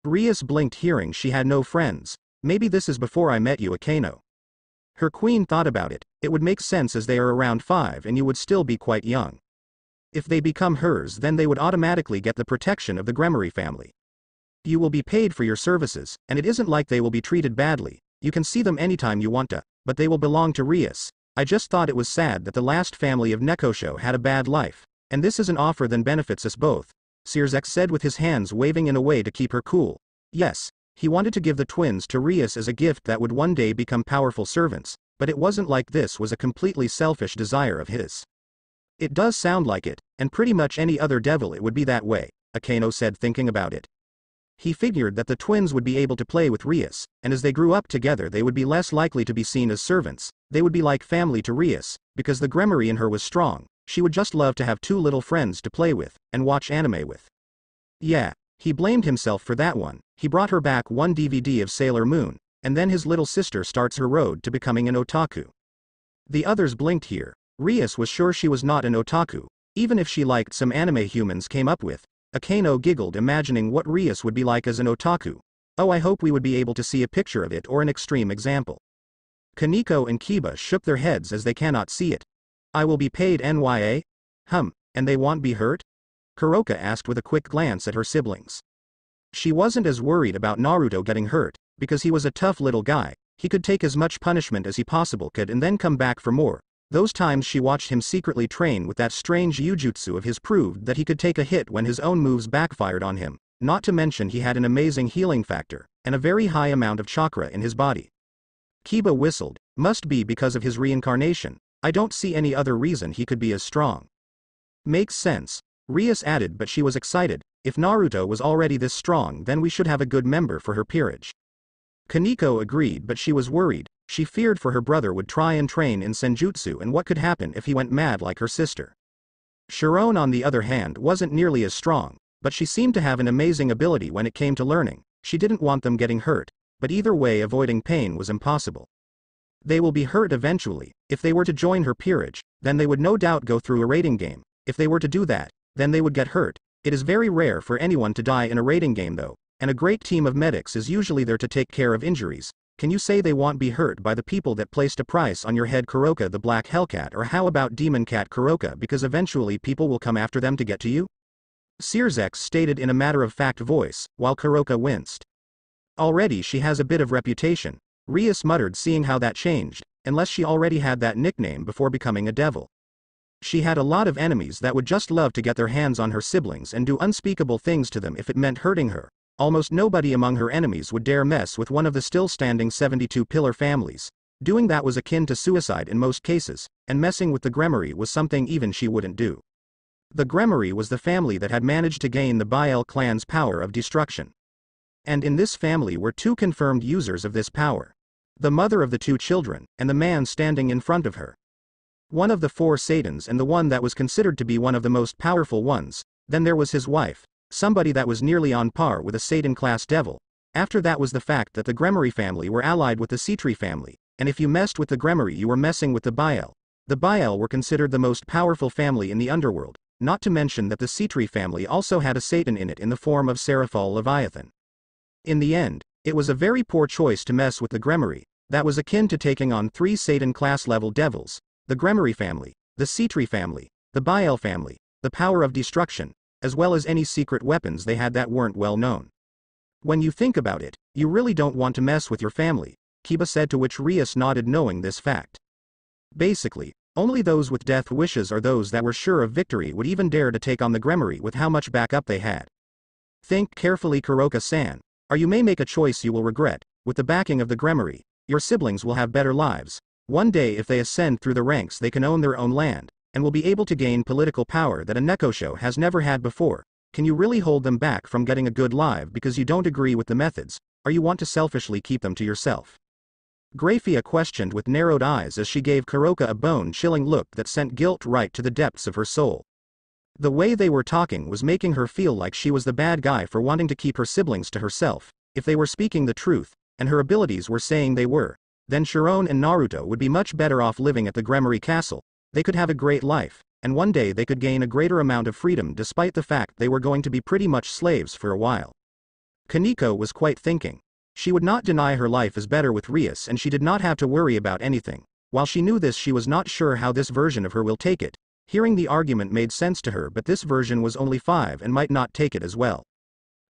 Rias blinked hearing she had no friends. Maybe this is before I met you, Akeno. Her queen thought about it. It would make sense as they are around 5 and you would still be quite young. If they become hers then they would automatically get the protection of the Gremory family. You will be paid for your services, and it isn't like they will be treated badly. You can see them anytime you want to, but they will belong to Rias. I just thought it was sad that the last family of Nekosho had a bad life, and this is an offer that benefits us both, Sirzek said with his hands waving in a way to keep her cool. Yes, he wanted to give the twins to Rias as a gift that would one day become powerful servants, but it wasn't like this was a completely selfish desire of his. It does sound like it, and pretty much any other devil it would be that way, Akeno said thinking about it. He figured that the twins would be able to play with Rias, and as they grew up together they would be less likely to be seen as servants. They would be like family to Rias, because the Gremory in her was strong. She would just love to have 2 little friends to play with, and watch anime with. Yeah. He blamed himself for that one. He brought her back one DVD of Sailor Moon, and then his little sister starts her road to becoming an otaku. The others blinked here. Rias was sure she was not an otaku, even if she liked some anime humans came up with. Akeno giggled imagining what Rias would be like as an otaku. Oh, I hope we would be able to see a picture of it or an extreme example. Kaneko and Kiba shook their heads as they cannot see it. I will be paid NYA? And they won't be hurt? Kuroka asked with a quick glance at her siblings. She wasn't as worried about Naruto getting hurt, because he was a tough little guy. He could take as much punishment as he possible could and then come back for more. Those times she watched him secretly train with that strange Yujutsu of his proved that he could take a hit when his own moves backfired on him, not to mention he had an amazing healing factor, and a very high amount of chakra in his body. Kiba whistled, must be because of his reincarnation. I don't see any other reason he could be as strong. Makes sense. Rias added, but she was excited. If Naruto was already this strong then we should have a good member for her peerage. Kaneko agreed, but she was worried. She feared for her brother would try and train in Senjutsu and what could happen if he went mad like her sister. Sharon on the other hand wasn't nearly as strong, but she seemed to have an amazing ability when it came to learning. She didn't want them getting hurt, but either way avoiding pain was impossible. They will be hurt eventually. If they were to join her peerage, then they would no doubt go through a rating game. If they were to do that, then they would get hurt. It is very rare for anyone to die in a rating game though, and a great team of medics is usually there to take care of injuries. Can you say they won't be hurt by the people that placed a price on your head, Kuroka the Black Hellcat? Or how about Demon Cat Kuroka, because eventually people will come after them to get to you? Sirzex stated in a matter-of-fact voice, while Kuroka winced. Already she has a bit of reputation, Rias muttered, seeing how that changed, unless she already had that nickname before becoming a devil. She had a lot of enemies that would just love to get their hands on her siblings and do unspeakable things to them if it meant hurting her. Almost nobody among her enemies would dare mess with one of the still-standing 72-pillar families. Doing that was akin to suicide in most cases, and messing with the Gremory was something even she wouldn't do. The Gremory was the family that had managed to gain the Bael clan's power of destruction. And in this family were two confirmed users of this power. The mother of the two children, and the man standing in front of her. One of the 4 Satans and the one that was considered to be one of the most powerful ones. Then there was his wife, somebody that was nearly on par with a Satan-class devil. After that was the fact that the Gremory family were allied with the Citri family, and if you messed with the Gremory you were messing with the Bael. The Bael were considered the most powerful family in the underworld, not to mention that the Citri family also had a Satan in it in the form of Seraphol Leviathan. In the end, it was a very poor choice to mess with the Gremory. That was akin to taking on 3 Satan-class level devils. The Gremory family, the Citri family, the Bael family, the power of destruction, as well as any secret weapons they had that weren't well known. When you think about it, you really don't want to mess with your family, Kiba said, to which Rias nodded, knowing this fact. Basically, only those with death wishes or those that were sure of victory would even dare to take on the Gremory with how much backup they had. Think carefully, Kuroka-san, or you may make a choice you will regret. With the backing of the Gremory, your siblings will have better lives. One day if they ascend through the ranks they can own their own land, and will be able to gain political power that a Nekosho has never had before. Can you really hold them back from getting a good life because you don't agree with the methods, or you want to selfishly keep them to yourself? Grafia questioned with narrowed eyes as she gave Kuroka a bone-chilling look that sent guilt right to the depths of her soul. The way they were talking was making her feel like she was the bad guy for wanting to keep her siblings to herself. If they were speaking the truth, and her abilities were saying they were, then Chiron and Naruto would be much better off living at the Gremory Castle. They could have a great life, and one day they could gain a greater amount of freedom despite the fact they were going to be pretty much slaves for a while. Kaneko was quite thinking. She would not deny her life is better with Rias, and she did not have to worry about anything. While she knew this, she was not sure how this version of her will take it. Hearing the argument made sense to her, but this version was only 5 and might not take it as well.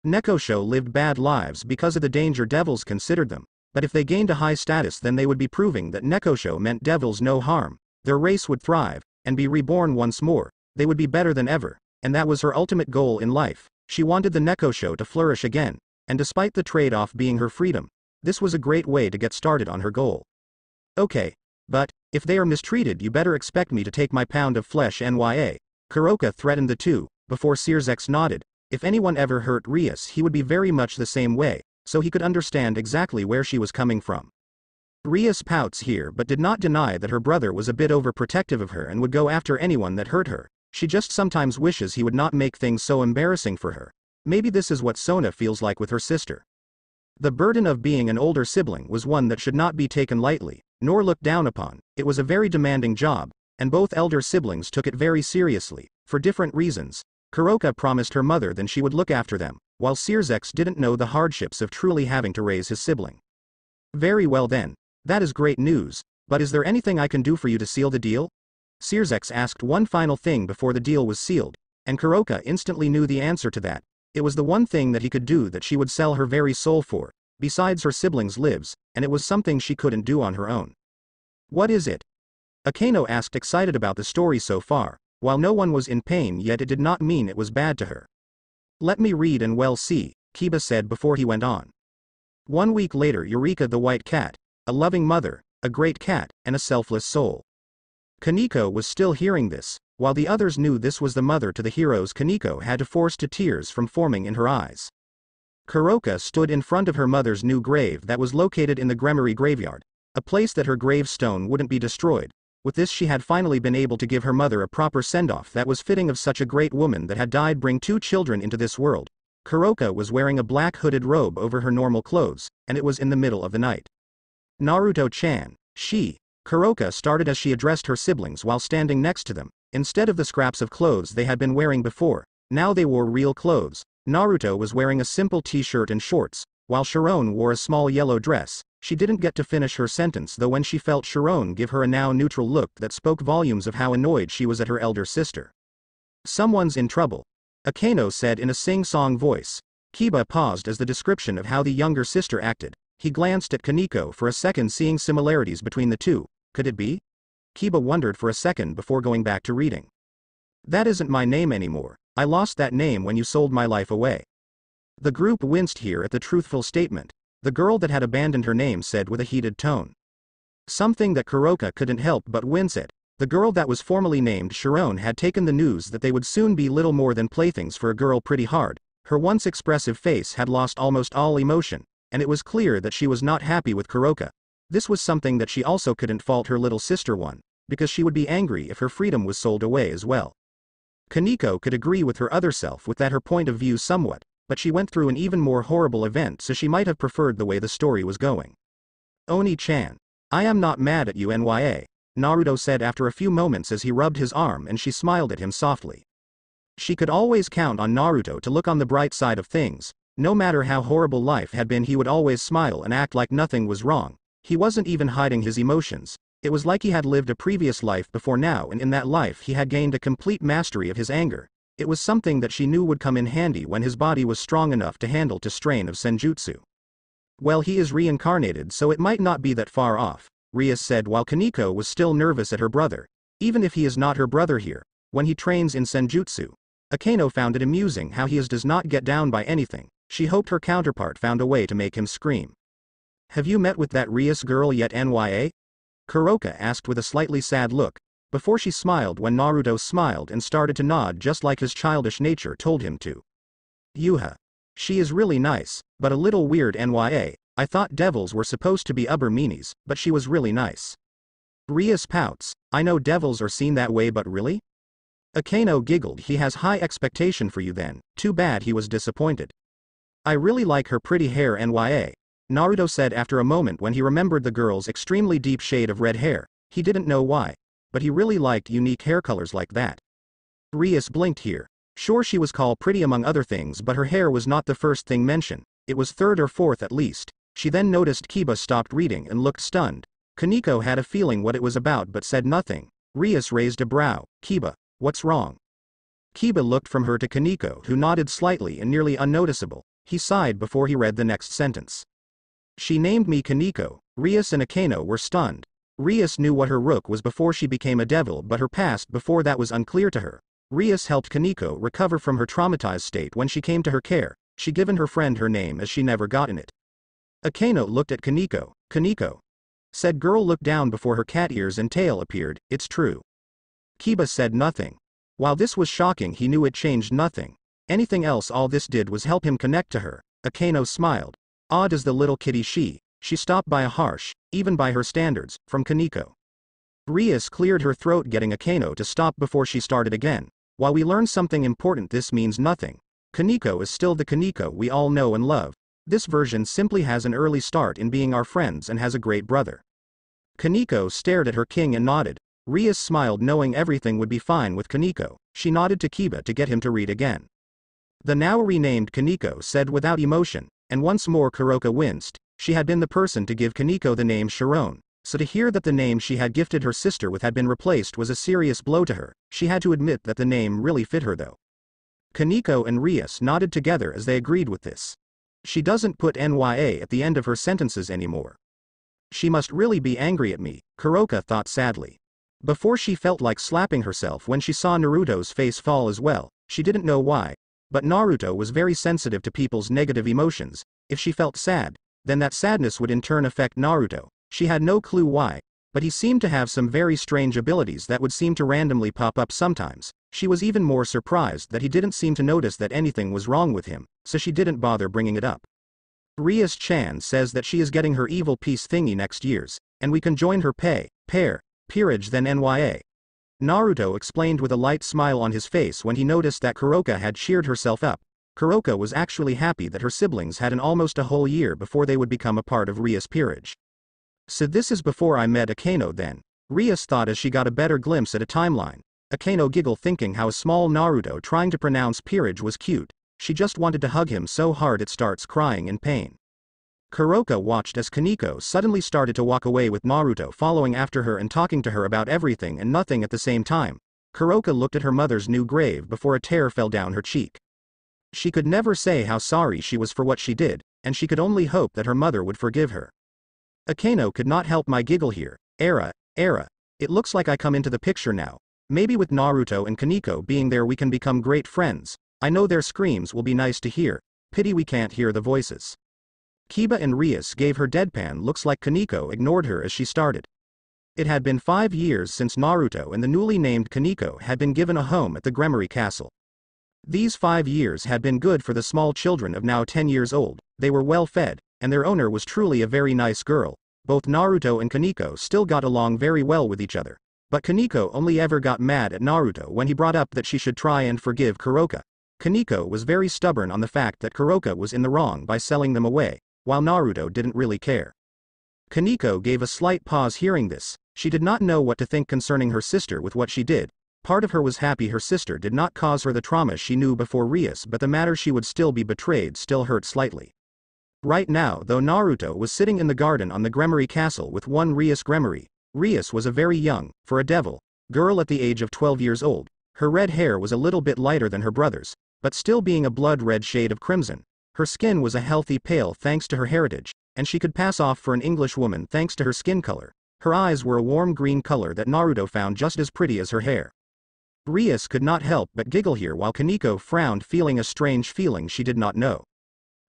Nekosho lived bad lives because of the danger devils considered them, but if they gained a high status then they would be proving that Nekosho meant devils no harm. Their race would thrive, and be reborn once more. They would be better than ever, and that was her ultimate goal in life. She wanted the Nekosho to flourish again, and despite the trade-off being her freedom, this was a great way to get started on her goal. Okay, but, if they are mistreated you better expect me to take my pound of flesh nya. Kuroka threatened the two, before Sirzex nodded. If anyone ever hurt Rias he would be very much the same way, so he could understand exactly where she was coming from. Rias pouts here but did not deny that her brother was a bit overprotective of her and would go after anyone that hurt her. She just sometimes wishes he would not make things so embarrassing for her. Maybe this is what Sona feels like with her sister. The burden of being an older sibling was one that should not be taken lightly, nor looked down upon. It was a very demanding job, and both elder siblings took it very seriously, for different reasons. Kuroka promised her mother then she would look after them, while Sirzex didn't know the hardships of truly having to raise his sibling. Very well then. That is great news, but is there anything I can do for you to seal the deal? Sirzex asked one final thing before the deal was sealed, and Kuroka instantly knew the answer to that. It was the one thing that he could do that she would sell her very soul for, besides her siblings' lives, and it was something she couldn't do on her own. What is it? Akeno asked, excited about the story so far. While no one was in pain yet it did not mean it was bad to her. Let me read and well see, Kiba said before he went on. 1 week later, Eureka the White Cat, a loving mother, a great cat, and a selfless soul. Kaneko was still hearing this, while the others knew this was the mother to the heroes. Kaneko had to force tears from forming in her eyes. Kuroka stood in front of her mother's new grave that was located in the Gremory graveyard, a place that her gravestone wouldn't be destroyed. With this she had finally been able to give her mother a proper send-off that was fitting of such a great woman that had died bring 2 children into this world. Kuroka was wearing a black hooded robe over her normal clothes, and it was in the middle of the night. Naruto-chan, Kuroka started as she addressed her siblings while standing next to them. Instead of the scraps of clothes they had been wearing before, now they wore real clothes. Naruto was wearing a simple t-shirt and shorts, while Chiron wore a small yellow dress, She didn't get to finish her sentence though when she felt Chiron give her a now neutral look that spoke volumes of how annoyed she was at her elder sister. Someone's in trouble, Akeno said in a sing-song voice. Kiba paused as the description of how the younger sister acted. He glanced at Kaneko for a second, seeing similarities between the two. Could it be? Kiba wondered for a second before going back to reading. That isn't my name anymore. I lost that name when you sold my life away. The group winced here at the truthful statement. The girl that had abandoned her name said with a heated tone. Something that Kuroka couldn't help but wince at. The girl that was formerly named Chiron had taken the news that they would soon be little more than playthings for a girl pretty hard. Her once expressive face had lost almost all emotion, and it was clear that she was not happy with Kuroka. This was something that she also couldn't fault her little sister one, because she would be angry if her freedom was sold away as well. Kaneko could agree with her other self with that her point of view somewhat, but she went through an even more horrible event, so she might have preferred the way the story was going. Oni-chan. I am not mad at you, Nya. Naruto said after a few moments as he rubbed his arm, and she smiled at him softly. She could always count on Naruto to look on the bright side of things. No matter how horrible life had been, he would always smile and act like nothing was wrong. He wasn't even hiding his emotions. It was like he had lived a previous life before now, and in that life he had gained a complete mastery of his anger. It was something that she knew would come in handy when his body was strong enough to handle the strain of Senjutsu. Well, he is reincarnated, so it might not be that far off, Rias said while Kaneko was still nervous at her brother. Even if he is not her brother here, when he trains in Senjutsu. Akeno found it amusing how he does not get down by anything. She hoped her counterpart found a way to make him scream. Have you met with that Rias girl yet, Nya? Kuroka asked with a slightly sad look, before she smiled when Naruto smiled and started to nod just like his childish nature told him to. Yuha. She is really nice, but a little weird, Nya. I thought devils were supposed to be uber meanies, but she was really nice. Rias pouts. I know devils are seen that way, but really? Akeno giggled. He has high expectation for you then. Too bad he was disappointed. I really like her pretty hair, Nya. Naruto said after a moment when he remembered the girl's extremely deep shade of red hair. He didn't know why, but he really liked unique hair colors like that. Rias blinked here. Sure, she was called pretty among other things, but her hair was not the first thing mentioned. It was third or fourth at least. She then noticed Kiba stopped reading and looked stunned. Kaneko had a feeling what it was about but said nothing. Rias raised a brow. Kiba, what's wrong? Kiba looked from her to Kaneko, who nodded slightly and nearly unnoticeable. He sighed before he read the next sentence. She named me Kaneko. Rias and Akeno were stunned. Rias knew what her rook was before she became a devil, but her past before that was unclear to her. Rias helped Kaneko recover from her traumatized state when she came to her care. She given her friend her name as she never gotten it. Akeno looked at Kaneko. Kaneko. Said girl looked down before her cat ears and tail appeared. It's true. Kiba said nothing. While this was shocking, he knew it changed nothing. Anything else, all this did was help him connect to her. Akeno smiled. Odd as the little kitty she stopped by a harsh, even by her standards, from Kaneko. Rias cleared her throat, getting Akeno to stop before she started again. While we learn something important, this means nothing. Kaneko is still the Kaneko we all know and love. This version simply has an early start in being our friends and has a great brother. Kaneko stared at her king and nodded. Rias smiled, knowing everything would be fine with Kaneko. She nodded to Kiba to get him to read again. The now renamed Kaneko said without emotion, and once more Kuroka winced. She had been the person to give Kaneko the name Chiron, so to hear that the name she had gifted her sister with had been replaced was a serious blow to her. She had to admit that the name really fit her though. Kaneko and Rias nodded together as they agreed with this. She doesn't put Nya at the end of her sentences anymore. She must really be angry at me, Kuroka thought sadly. Before she felt like slapping herself when she saw Naruto's face fall as well. She didn't know why. But Naruto was very sensitive to people's negative emotions. If she felt sad, then that sadness would in turn affect Naruto. She had no clue why, but he seemed to have some very strange abilities that would seem to randomly pop up sometimes. She was even more surprised that he didn't seem to notice that anything was wrong with him, so she didn't bother bringing it up. Rias-chan says that she is getting her evil peace thingy next year's, and we can join her peerage then Nya. Naruto explained with a light smile on his face when he noticed that Kuroka had cheered herself up. Kuroka was actually happy that her siblings had almost a whole year before they would become a part of Rias' peerage. So this is before I met Akeno then, Rias thought as she got a better glimpse at a timeline. Akeno giggled, thinking how small Naruto trying to pronounce peerage was cute. She just wanted to hug him so hard it starts crying in pain. Kuroka watched as Kaneko suddenly started to walk away with Naruto following after her and talking to her about everything and nothing at the same time. Kuroka looked at her mother's new grave before a tear fell down her cheek. She could never say how sorry she was for what she did, and she could only hope that her mother would forgive her. Akeno could not help my giggle here. Era, it looks like I come into the picture now. Maybe with Naruto and Kaneko being there we can become great friends. I know their screams will be nice to hear. Pity we can't hear the voices. Kiba and Rias gave her deadpan looks like Kaneko ignored her as she started. It had been 5 years since Naruto and the newly named Kaneko had been given a home at the Gremory Castle. These 5 years had been good for the small children of now 10 years old. They were well fed, and their owner was truly a very nice girl. Both Naruto and Kaneko still got along very well with each other. But Kaneko only ever got mad at Naruto when he brought up that she should try and forgive Kuroka. Kaneko was very stubborn on the fact that Kuroka was in the wrong by selling them away, while Naruto didn't really care. Kaneko gave a slight pause hearing this. She did not know what to think concerning her sister with what she did. Part of her was happy her sister did not cause her the trauma she knew before Rias, but the matter she would still be betrayed still hurt slightly. Right now though Naruto was sitting in the garden on the Gremory Castle with one Rias Gremory. Rias was a very young, for a devil, girl at the age of 12 years old. Her red hair was a little bit lighter than her brother's, but still being a blood red shade of crimson. Her skin was a healthy pale thanks to her heritage, and she could pass off for an English woman thanks to her skin color. Her eyes were a warm green color that Naruto found just as pretty as her hair. Rias could not help but giggle here while Kaneko frowned, feeling a strange feeling she did not know.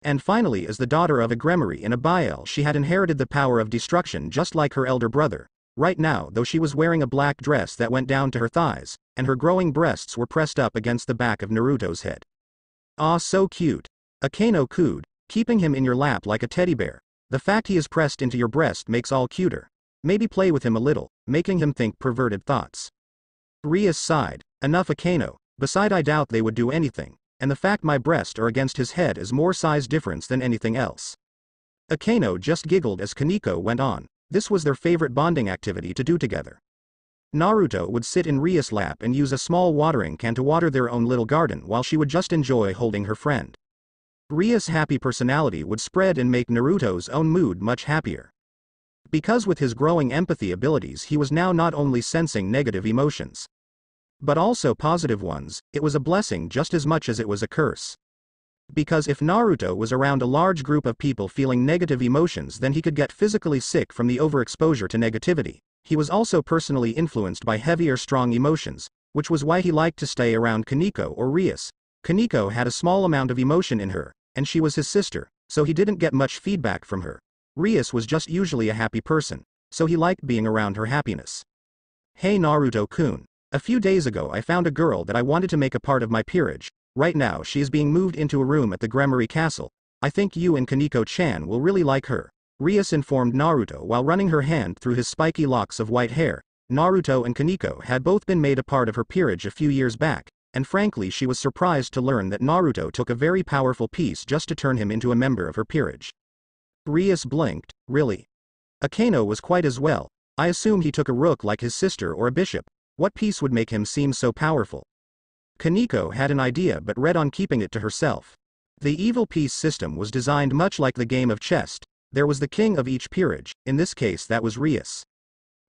And finally, as the daughter of a Gremory and a Biel, she had inherited the power of destruction just like her elder brother. Right now though she was wearing a black dress that went down to her thighs, and her growing breasts were pressed up against the back of Naruto's head. "Ah, so cute." Akeno cooed, keeping him in your lap like a teddy bear. "The fact he is pressed into your breast makes all cuter. Maybe play with him a little, making him think perverted thoughts." Rias sighed. "Enough Akeno, beside I doubt they would do anything, and the fact my breast are against his head is more size difference than anything else." Akeno just giggled as Kaneko went on. This was their favorite bonding activity to do together. Naruto would sit in Rias' lap and use a small watering can to water their own little garden while she would just enjoy holding her friend. Rias' happy personality would spread and make Naruto's own mood much happier. Because with his growing empathy abilities he was now not only sensing negative emotions, but also positive ones. It was a blessing just as much as it was a curse. Because if Naruto was around a large group of people feeling negative emotions, then he could get physically sick from the overexposure to negativity. He was also personally influenced by heavy or strong emotions, which was why he liked to stay around Kaneko or Rias. Kaneko had a small amount of emotion in her, and she was his sister, so he didn't get much feedback from her. Rias was just usually a happy person, so he liked being around her happiness. "Hey Naruto-kun. A few days ago I found a girl that I wanted to make a part of my peerage. Right now she is being moved into a room at the Gremory Castle. I think you and Kaneko-chan will really like her," Rias informed Naruto while running her hand through his spiky locks of white hair. Naruto and Kaneko had both been made a part of her peerage a few years back, and frankly she was surprised to learn that Naruto took a very powerful piece just to turn him into a member of her peerage. Rias blinked. "Really?" Akeno was quite as well. "I assume he took a rook like his sister or a bishop. What piece would make him seem so powerful?" Kaneko had an idea but read on keeping it to herself. The evil piece system was designed much like the game of chess. There was the king of each peerage, in this case that was Rias.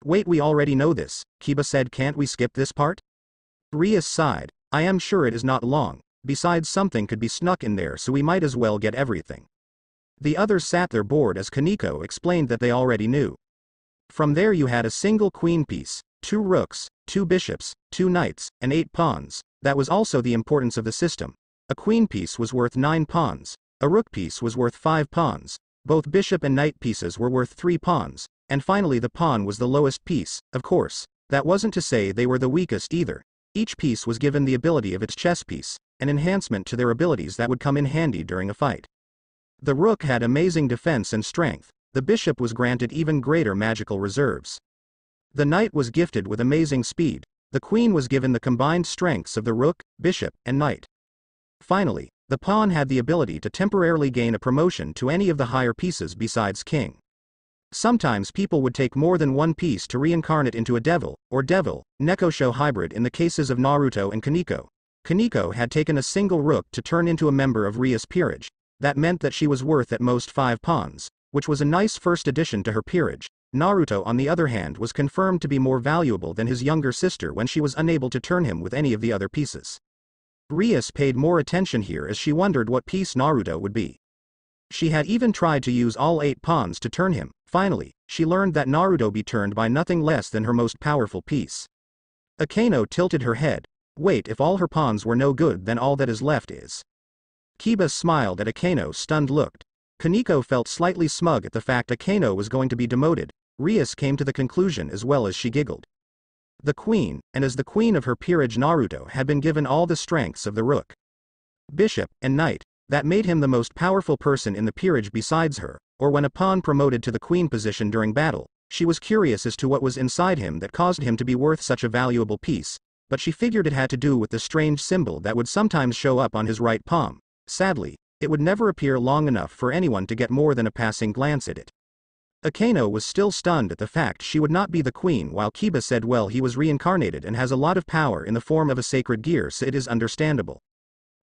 "Wait, we already know this," Kiba said. "Can't we skip this part?" Rias sighed. "I am sure it is not long, besides something could be snuck in there so we might as well get everything." The others sat there bored as Kaneko explained that they already knew. From there you had a single queen piece, 2 rooks, 2 bishops, 2 knights, and 8 pawns. That was also the importance of the system. A queen piece was worth 9 pawns, a rook piece was worth 5 pawns, both bishop and knight pieces were worth 3 pawns, and finally the pawn was the lowest piece. Of course, that wasn't to say they were the weakest either. Each piece was given the ability of its chess piece, an enhancement to their abilities that would come in handy during a fight. The rook had amazing defense and strength, the bishop was granted even greater magical reserves. The knight was gifted with amazing speed, the queen was given the combined strengths of the rook, bishop, and knight. Finally, the pawn had the ability to temporarily gain a promotion to any of the higher pieces besides king. Sometimes people would take more than one piece to reincarnate into a devil, or devil, Nekosho hybrid in the cases of Naruto and Kaneko. Kaneko had taken a single rook to turn into a member of Rias' peerage, That meant that she was worth at most 5 pawns, which was a nice first addition to her peerage. Naruto on the other hand was confirmed to be more valuable than his younger sister when she was unable to turn him with any of the other pieces. Rias paid more attention here as she wondered what piece Naruto would be. She had even tried to use all 8 pawns to turn him. Finally, she learned that Naruto be turned by nothing less than her most powerful piece. Akeno tilted her head. Wait, if all her pawns were no good, then all that is left is. Kiba smiled at Akeno's stunned look. Kaneko felt slightly smug at the fact Akeno was going to be demoted. Rias came to the conclusion as well as she giggled. The queen, and as the queen of her peerage Naruto had been given all the strengths of the rook, bishop, and knight. That made him the most powerful person in the peerage besides her, or when a pawn promoted to the queen position during battle. She was curious as to what was inside him that caused him to be worth such a valuable piece, but she figured it had to do with the strange symbol that would sometimes show up on his right palm. Sadly, it would never appear long enough for anyone to get more than a passing glance at it. Akeno was still stunned at the fact she would not be the queen, while Kiba said, well, he was reincarnated and has a lot of power in the form of a sacred gear, so it is understandable.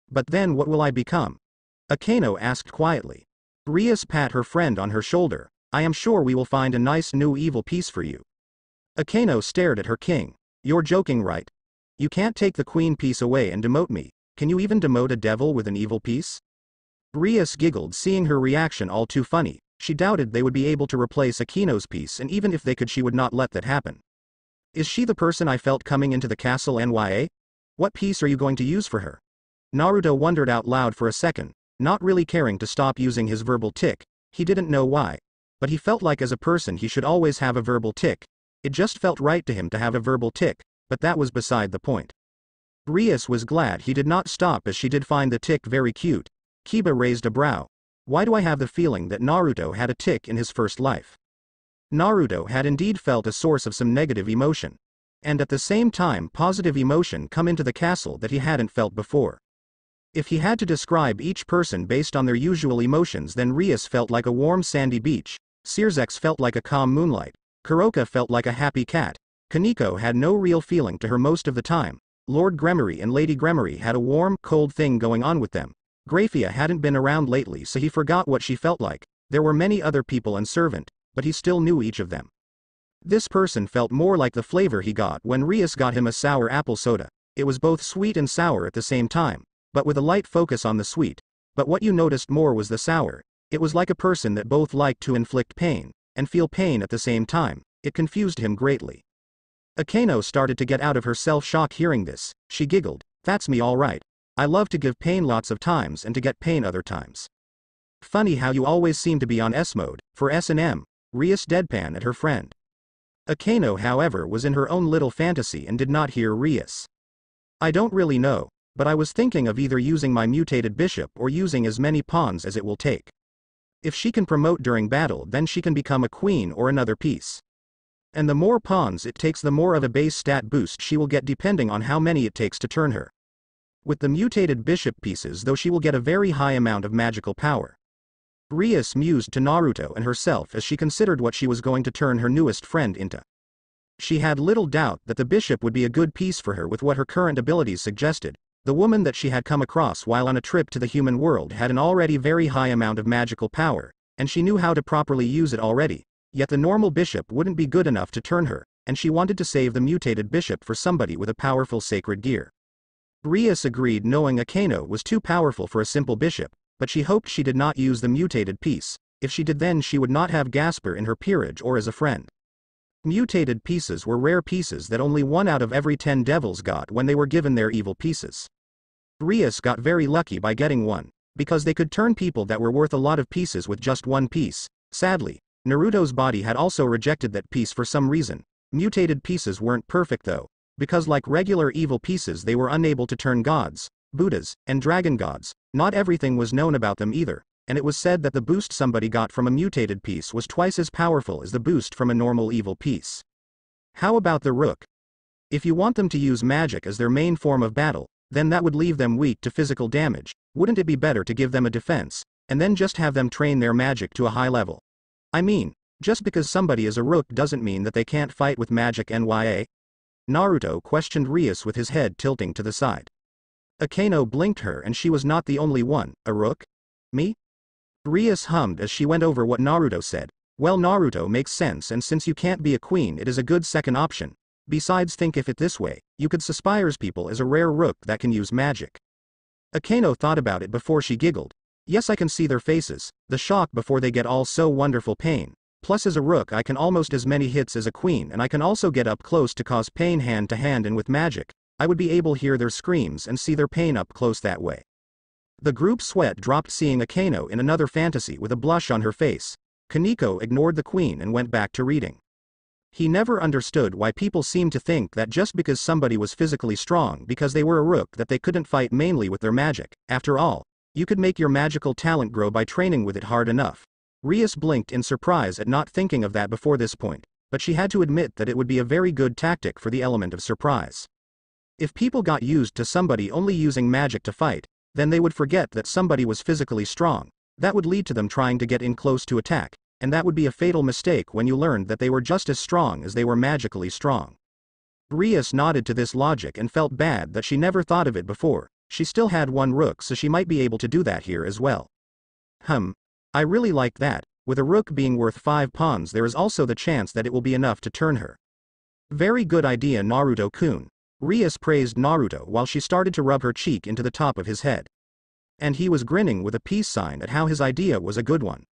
But then what will I become? Akeno asked quietly. Rias pat her friend on her shoulder. I am sure we will find a nice new evil piece for you. Akeno stared at her king. You're joking, right? You can't take the queen piece away and demote me. Can you even demote a devil with an evil piece? Rias giggled, seeing her reaction all too funny. She doubted they would be able to replace Akeno's piece, and even if they could, she would not let that happen. Is she the person I felt coming into the castle NYA? What piece are you going to use for her? Naruto wondered out loud for a second, not really caring to stop using his verbal tick. He didn't know why, but he felt like as a person he should always have a verbal tick. It just felt right to him to have a verbal tick, but that was beside the point. Rias was glad he did not stop, as she did find the tick very cute. Kiba raised a brow. Why do I have the feeling that Naruto had a tick in his first life? Naruto had indeed felt a source of some negative emotion, and at the same time positive emotion come into the castle that he hadn't felt before. If he had to describe each person based on their usual emotions, then Rias felt like a warm sandy beach, Sirzex felt like a calm moonlight, Kuroka felt like a happy cat, Kaneko had no real feeling to her most of the time, Lord Gremory and Lady Gremory had a warm, cold thing going on with them. Grafia hadn't been around lately, so he forgot what she felt like. There were many other people and servant, but he still knew each of them. This person felt more like the flavor he got when Rias got him a sour apple soda. It was both sweet and sour at the same time, but with a light focus on the sweet. But what you noticed more was the sour. It was like a person that both liked to inflict pain and feel pain at the same time. It confused him greatly. Akeno started to get out of her self-shock hearing this. She giggled. That's me all right. I love to give pain lots of times and to get pain other times. Funny how you always seem to be on S mode, for S&M, Rias deadpan at her friend. Akeno, however, was in her own little fantasy and did not hear Rias. I don't really know, but I was thinking of either using my mutated bishop or using as many pawns as it will take. If she can promote during battle, then she can become a queen or another piece. And the more pawns it takes, the more of a base stat boost she will get depending on how many it takes to turn her. With the mutated bishop pieces, though, she will get a very high amount of magical power. Rias mused to Naruto and herself as she considered what she was going to turn her newest friend into. She had little doubt that the bishop would be a good piece for her with what her current abilities suggested. The woman that she had come across while on a trip to the human world had an already very high amount of magical power, and she knew how to properly use it already. Yet the normal bishop wouldn't be good enough to turn her, and she wanted to save the mutated bishop for somebody with a powerful sacred gear. Rias agreed, knowing Akeno was too powerful for a simple bishop, but she hoped she did not use the mutated piece. If she did, then she would not have Gasper in her peerage or as a friend. Mutated pieces were rare pieces that only 1 out of every 10 devils got when they were given their evil pieces. Rias got very lucky by getting one, because they could turn people that were worth a lot of pieces with just 1 piece. Sadly, Naruto's body had also rejected that piece for some reason. Mutated pieces weren't perfect though, because like regular evil pieces they were unable to turn gods, Buddhas, and dragon gods. Not everything was known about them either, and it was said that the boost somebody got from a mutated piece was twice as powerful as the boost from a normal evil piece. How about the rook? If you want them to use magic as their main form of battle, then that would leave them weak to physical damage. Wouldn't it be better to give them a defense, and then just have them train their magic to a high level? I mean, just because somebody is a rook doesn't mean that they can't fight with magic NYA? Naruto questioned Rias with his head tilting to the side. Akeno blinked her, and she was not the only one. A rook? Me? Rias hummed as she went over what Naruto said. Well, Naruto makes sense, and since you can't be a queen, it is a good second option. Besides, think if it this way, you could suspires people as a rare rook that can use magic. Akeno thought about it before she giggled. Yes, I can see their faces, the shock before they get all so wonderful pain. Plus as a rook I can almost as many hits as a queen, and I can also get up close to cause pain hand to hand, and with magic, I would be able to hear their screams and see their pain up close that way. The group's sweat dropped seeing Akeno in another fantasy with a blush on her face. Kaneko ignored the queen and went back to reading. He never understood why people seemed to think that just because somebody was physically strong because they were a rook that they couldn't fight mainly with their magic. After all, you could make your magical talent grow by training with it hard enough. Rias blinked in surprise at not thinking of that before this point, but she had to admit that it would be a very good tactic for the element of surprise. If people got used to somebody only using magic to fight, then they would forget that somebody was physically strong. That would lead to them trying to get in close to attack, and that would be a fatal mistake when you learned that they were just as strong as they were magically strong. Rias nodded to this logic and felt bad that she never thought of it before. She still had one rook, so she might be able to do that here as well. I really like that. With a rook being worth 5 pawns, there is also the chance that it will be enough to turn her. Very good idea, Naruto-kun. Rias praised Naruto while she started to rub her cheek into the top of his head. And he was grinning with a peace sign at how his idea was a good one.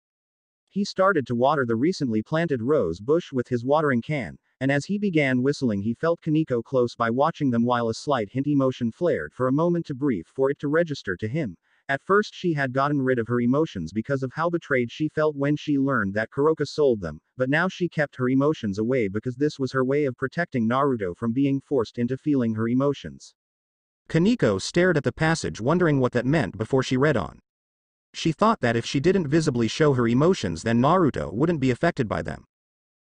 He started to water the recently planted rose bush with his watering can, and as he began whistling he felt Kaneko close by watching them while a slight hint emotion flared for a moment too brief for it to register to him. At first she had gotten rid of her emotions because of how betrayed she felt when she learned that Kuroka sold them, but now she kept her emotions away because this was her way of protecting Naruto from being forced into feeling her emotions. Kaneko stared at the passage wondering what that meant before she read on. She thought that if she didn't visibly show her emotions then Naruto wouldn't be affected by them.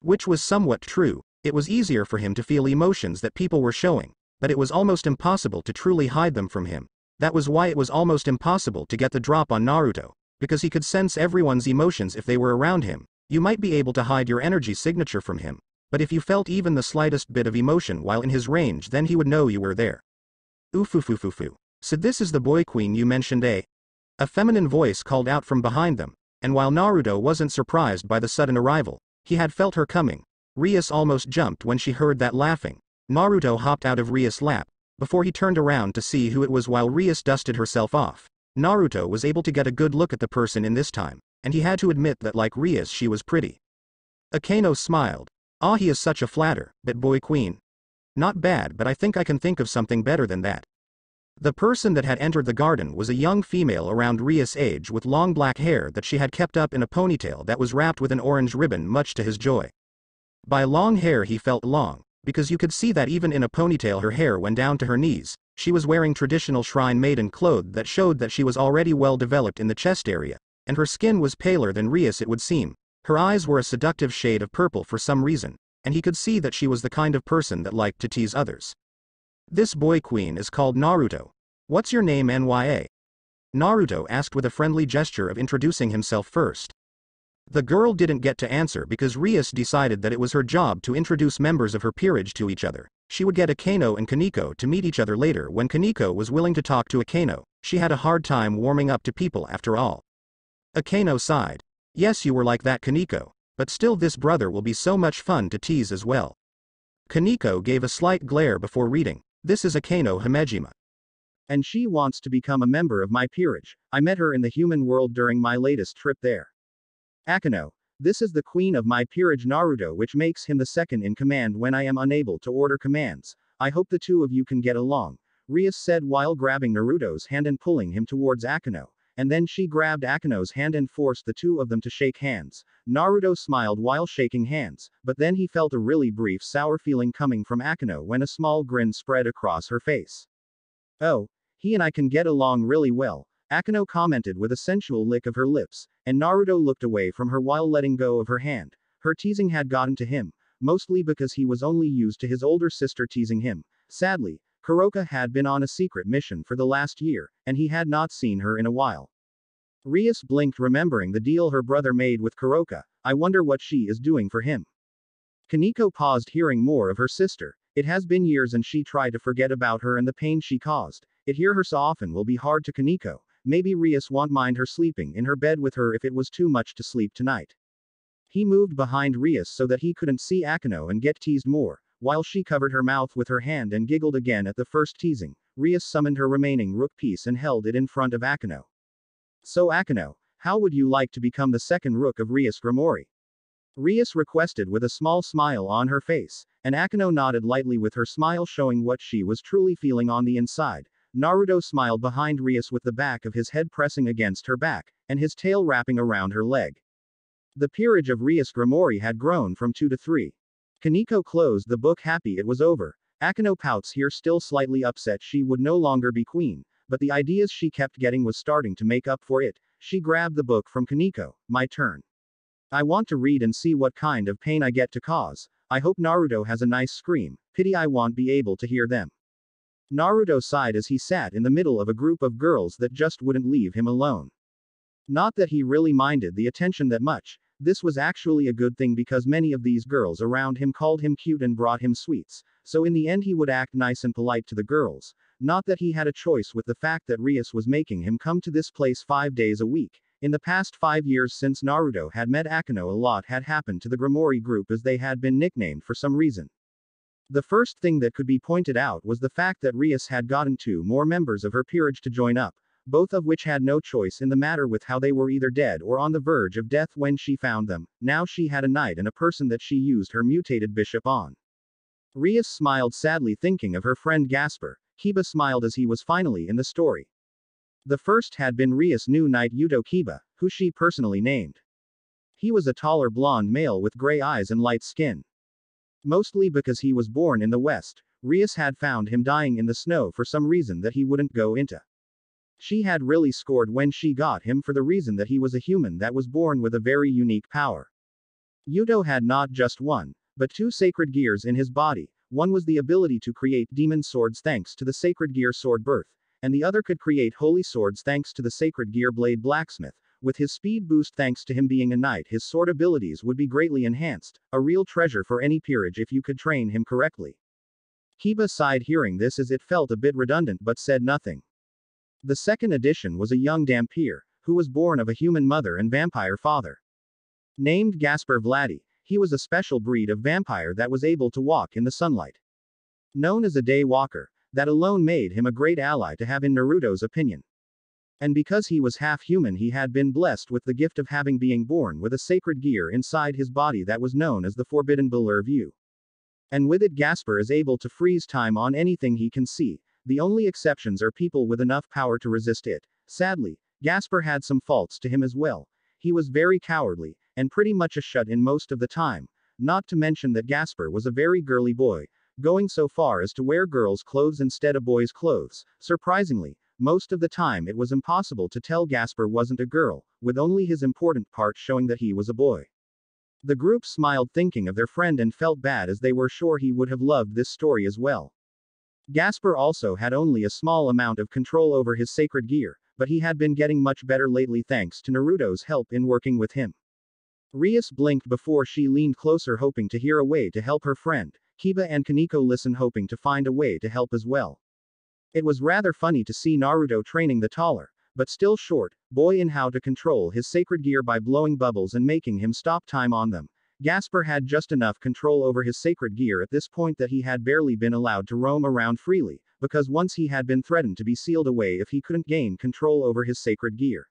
Which was somewhat true. It was easier for him to feel emotions that people were showing, but it was almost impossible to truly hide them from him. That was why it was almost impossible to get the drop on Naruto, because he could sense everyone's emotions if they were around him. You might be able to hide your energy signature from him, but if you felt even the slightest bit of emotion while in his range then he would know you were there. Oofufufufu. So this is the boy queen you mentioned, eh? A feminine voice called out from behind them, and while Naruto wasn't surprised by the sudden arrival, he had felt her coming. Rias almost jumped when she heard that laughing. Naruto hopped out of Rias' lap, before he turned around to see who it was while Rias dusted herself off. Naruto was able to get a good look at the person in this time, and he had to admit that like Rias she was pretty. Akeno smiled. Ah, he is such a flatter, but boy queen. Not bad, but I think I can think of something better than that. The person that had entered the garden was a young female around Rias' age with long black hair that she had kept up in a ponytail that was wrapped with an orange ribbon, much to his joy. By long hair he felt long, because you could see that even in a ponytail her hair went down to her knees. She was wearing traditional shrine maiden clothes that showed that she was already well developed in the chest area, and her skin was paler than Rias it would seem. Her eyes were a seductive shade of purple for some reason, and he could see that she was the kind of person that liked to tease others. This boy queen is called Naruto. What's your name, Nya? Naruto asked with a friendly gesture of introducing himself first. The girl didn't get to answer because Rias decided that it was her job to introduce members of her peerage to each other. She would get Akeno and Kaneko to meet each other later when Kaneko was willing to talk to Akeno. She had a hard time warming up to people after all. Akeno sighed. Yes, you were like that, Kaneko, but still this brother will be so much fun to tease as well. Kaneko gave a slight glare before reading. This is Akeno Himejima. And she wants to become a member of my peerage. I met her in the human world during my latest trip there. Akeno, this is the queen of my peerage Naruto, which makes him the second in command when I am unable to order commands. I hope the two of you can get along, Rias said while grabbing Naruto's hand and pulling him towards Akeno, and then she grabbed Akeno's hand and forced the two of them to shake hands. Naruto smiled while shaking hands, but then he felt a really brief sour feeling coming from Akeno when a small grin spread across her face. Oh, he and I can get along really well, Akeno commented with a sensual lick of her lips, and Naruto looked away from her while letting go of her hand. Her teasing had gotten to him, mostly because he was only used to his older sister teasing him. Sadly, Kuroka had been on a secret mission for the last year, and he had not seen her in a while. Rias blinked remembering the deal her brother made with Kuroka. I wonder what she is doing for him. Kaneko paused hearing more of her sister. It has been years and she tried to forget about her and the pain she caused. It hear her so often will be hard to Kaneko, maybe Rias won't mind her sleeping in her bed with her if it was too much to sleep tonight. He moved behind Rias so that he couldn't see Akeno and get teased more, while she covered her mouth with her hand and giggled again at the first teasing. Rias summoned her remaining rook piece and held it in front of Akeno. So Akeno, how would you like to become the second rook of Rias Gremory? Rias requested with a small smile on her face, and Akeno nodded lightly with her smile showing what she was truly feeling on the inside. Naruto smiled behind Rias with the back of his head pressing against her back, and his tail wrapping around her leg. The peerage of Rias Gremory had grown from 2 to 3. Kaneko closed the book happy it was over. Akeno pouts here still slightly upset she would no longer be queen, but the ideas she kept getting was starting to make up for it. She grabbed the book from Kaneko. My turn. I want to read and see what kind of pain I get to cause. I hope Naruto has a nice scream. Pity I won't be able to hear them. Naruto sighed as he sat in the middle of a group of girls that just wouldn't leave him alone. Not that he really minded the attention that much, this was actually a good thing because many of these girls around him called him cute and brought him sweets, so in the end he would act nice and polite to the girls. Not that he had a choice with the fact that Rias was making him come to this place 5 days a week. In the past 5 years since Naruto had met Akeno, a lot had happened to the Gremory group as they had been nicknamed for some reason. The first thing that could be pointed out was the fact that Rias had gotten 2 more members of her peerage to join up, both of which had no choice in the matter with how they were either dead or on the verge of death when she found them. Now she had a knight and a person that she used her mutated bishop on. Rias smiled sadly thinking of her friend Gasper. Kiba smiled as he was finally in the story. The first had been Rias' new knight Yuto Kiba, who she personally named. He was a taller blonde male with gray eyes and light skin. Mostly because he was born in the West, Rias had found him dying in the snow for some reason that he wouldn't go into. She had really scored when she got him for the reason that he was a human that was born with a very unique power. Yuto had not just one, but 2 sacred gears in his body. One was the ability to create demon swords thanks to the sacred gear sword birth, and the other could create holy swords thanks to the sacred gear blade blacksmith. With his speed boost thanks to him being a knight, his sword abilities would be greatly enhanced, a real treasure for any peerage if you could train him correctly. Kiba sighed hearing this as it felt a bit redundant but said nothing. The second addition was a young Dhampir, who was born of a human mother and vampire father. Named Gasper Vladi, he was a special breed of vampire that was able to walk in the sunlight. Known as a day walker, that alone made him a great ally to have in Naruto's opinion. And because he was half human, he had been blessed with the gift of being born with a sacred gear inside his body that was known as the Forbidden Beler View. And with it Gasper is able to freeze time on anything he can see. The only exceptions are people with enough power to resist it. Sadly, Gasper had some faults to him as well. He was very cowardly, and pretty much a shut-in most of the time, not to mention that Gasper was a very girly boy, going so far as to wear girls' clothes instead of boys' clothes. Surprisingly, most of the time it was impossible to tell Gasper wasn't a girl, with only his important part showing that he was a boy. The group smiled thinking of their friend and felt bad as they were sure he would have loved this story as well. Gasper also had only a small amount of control over his sacred gear, but he had been getting much better lately thanks to Naruto's help in working with him. Rias blinked before she leaned closer hoping to hear a way to help her friend. Kiba and Kaneko listened hoping to find a way to help as well. It was rather funny to see Naruto training the taller, but still short, boy in how to control his sacred gear by blowing bubbles and making him stop time on them. Gasper had just enough control over his sacred gear at this point that he had barely been allowed to roam around freely, because once he had been threatened to be sealed away if he couldn't gain control over his sacred gear.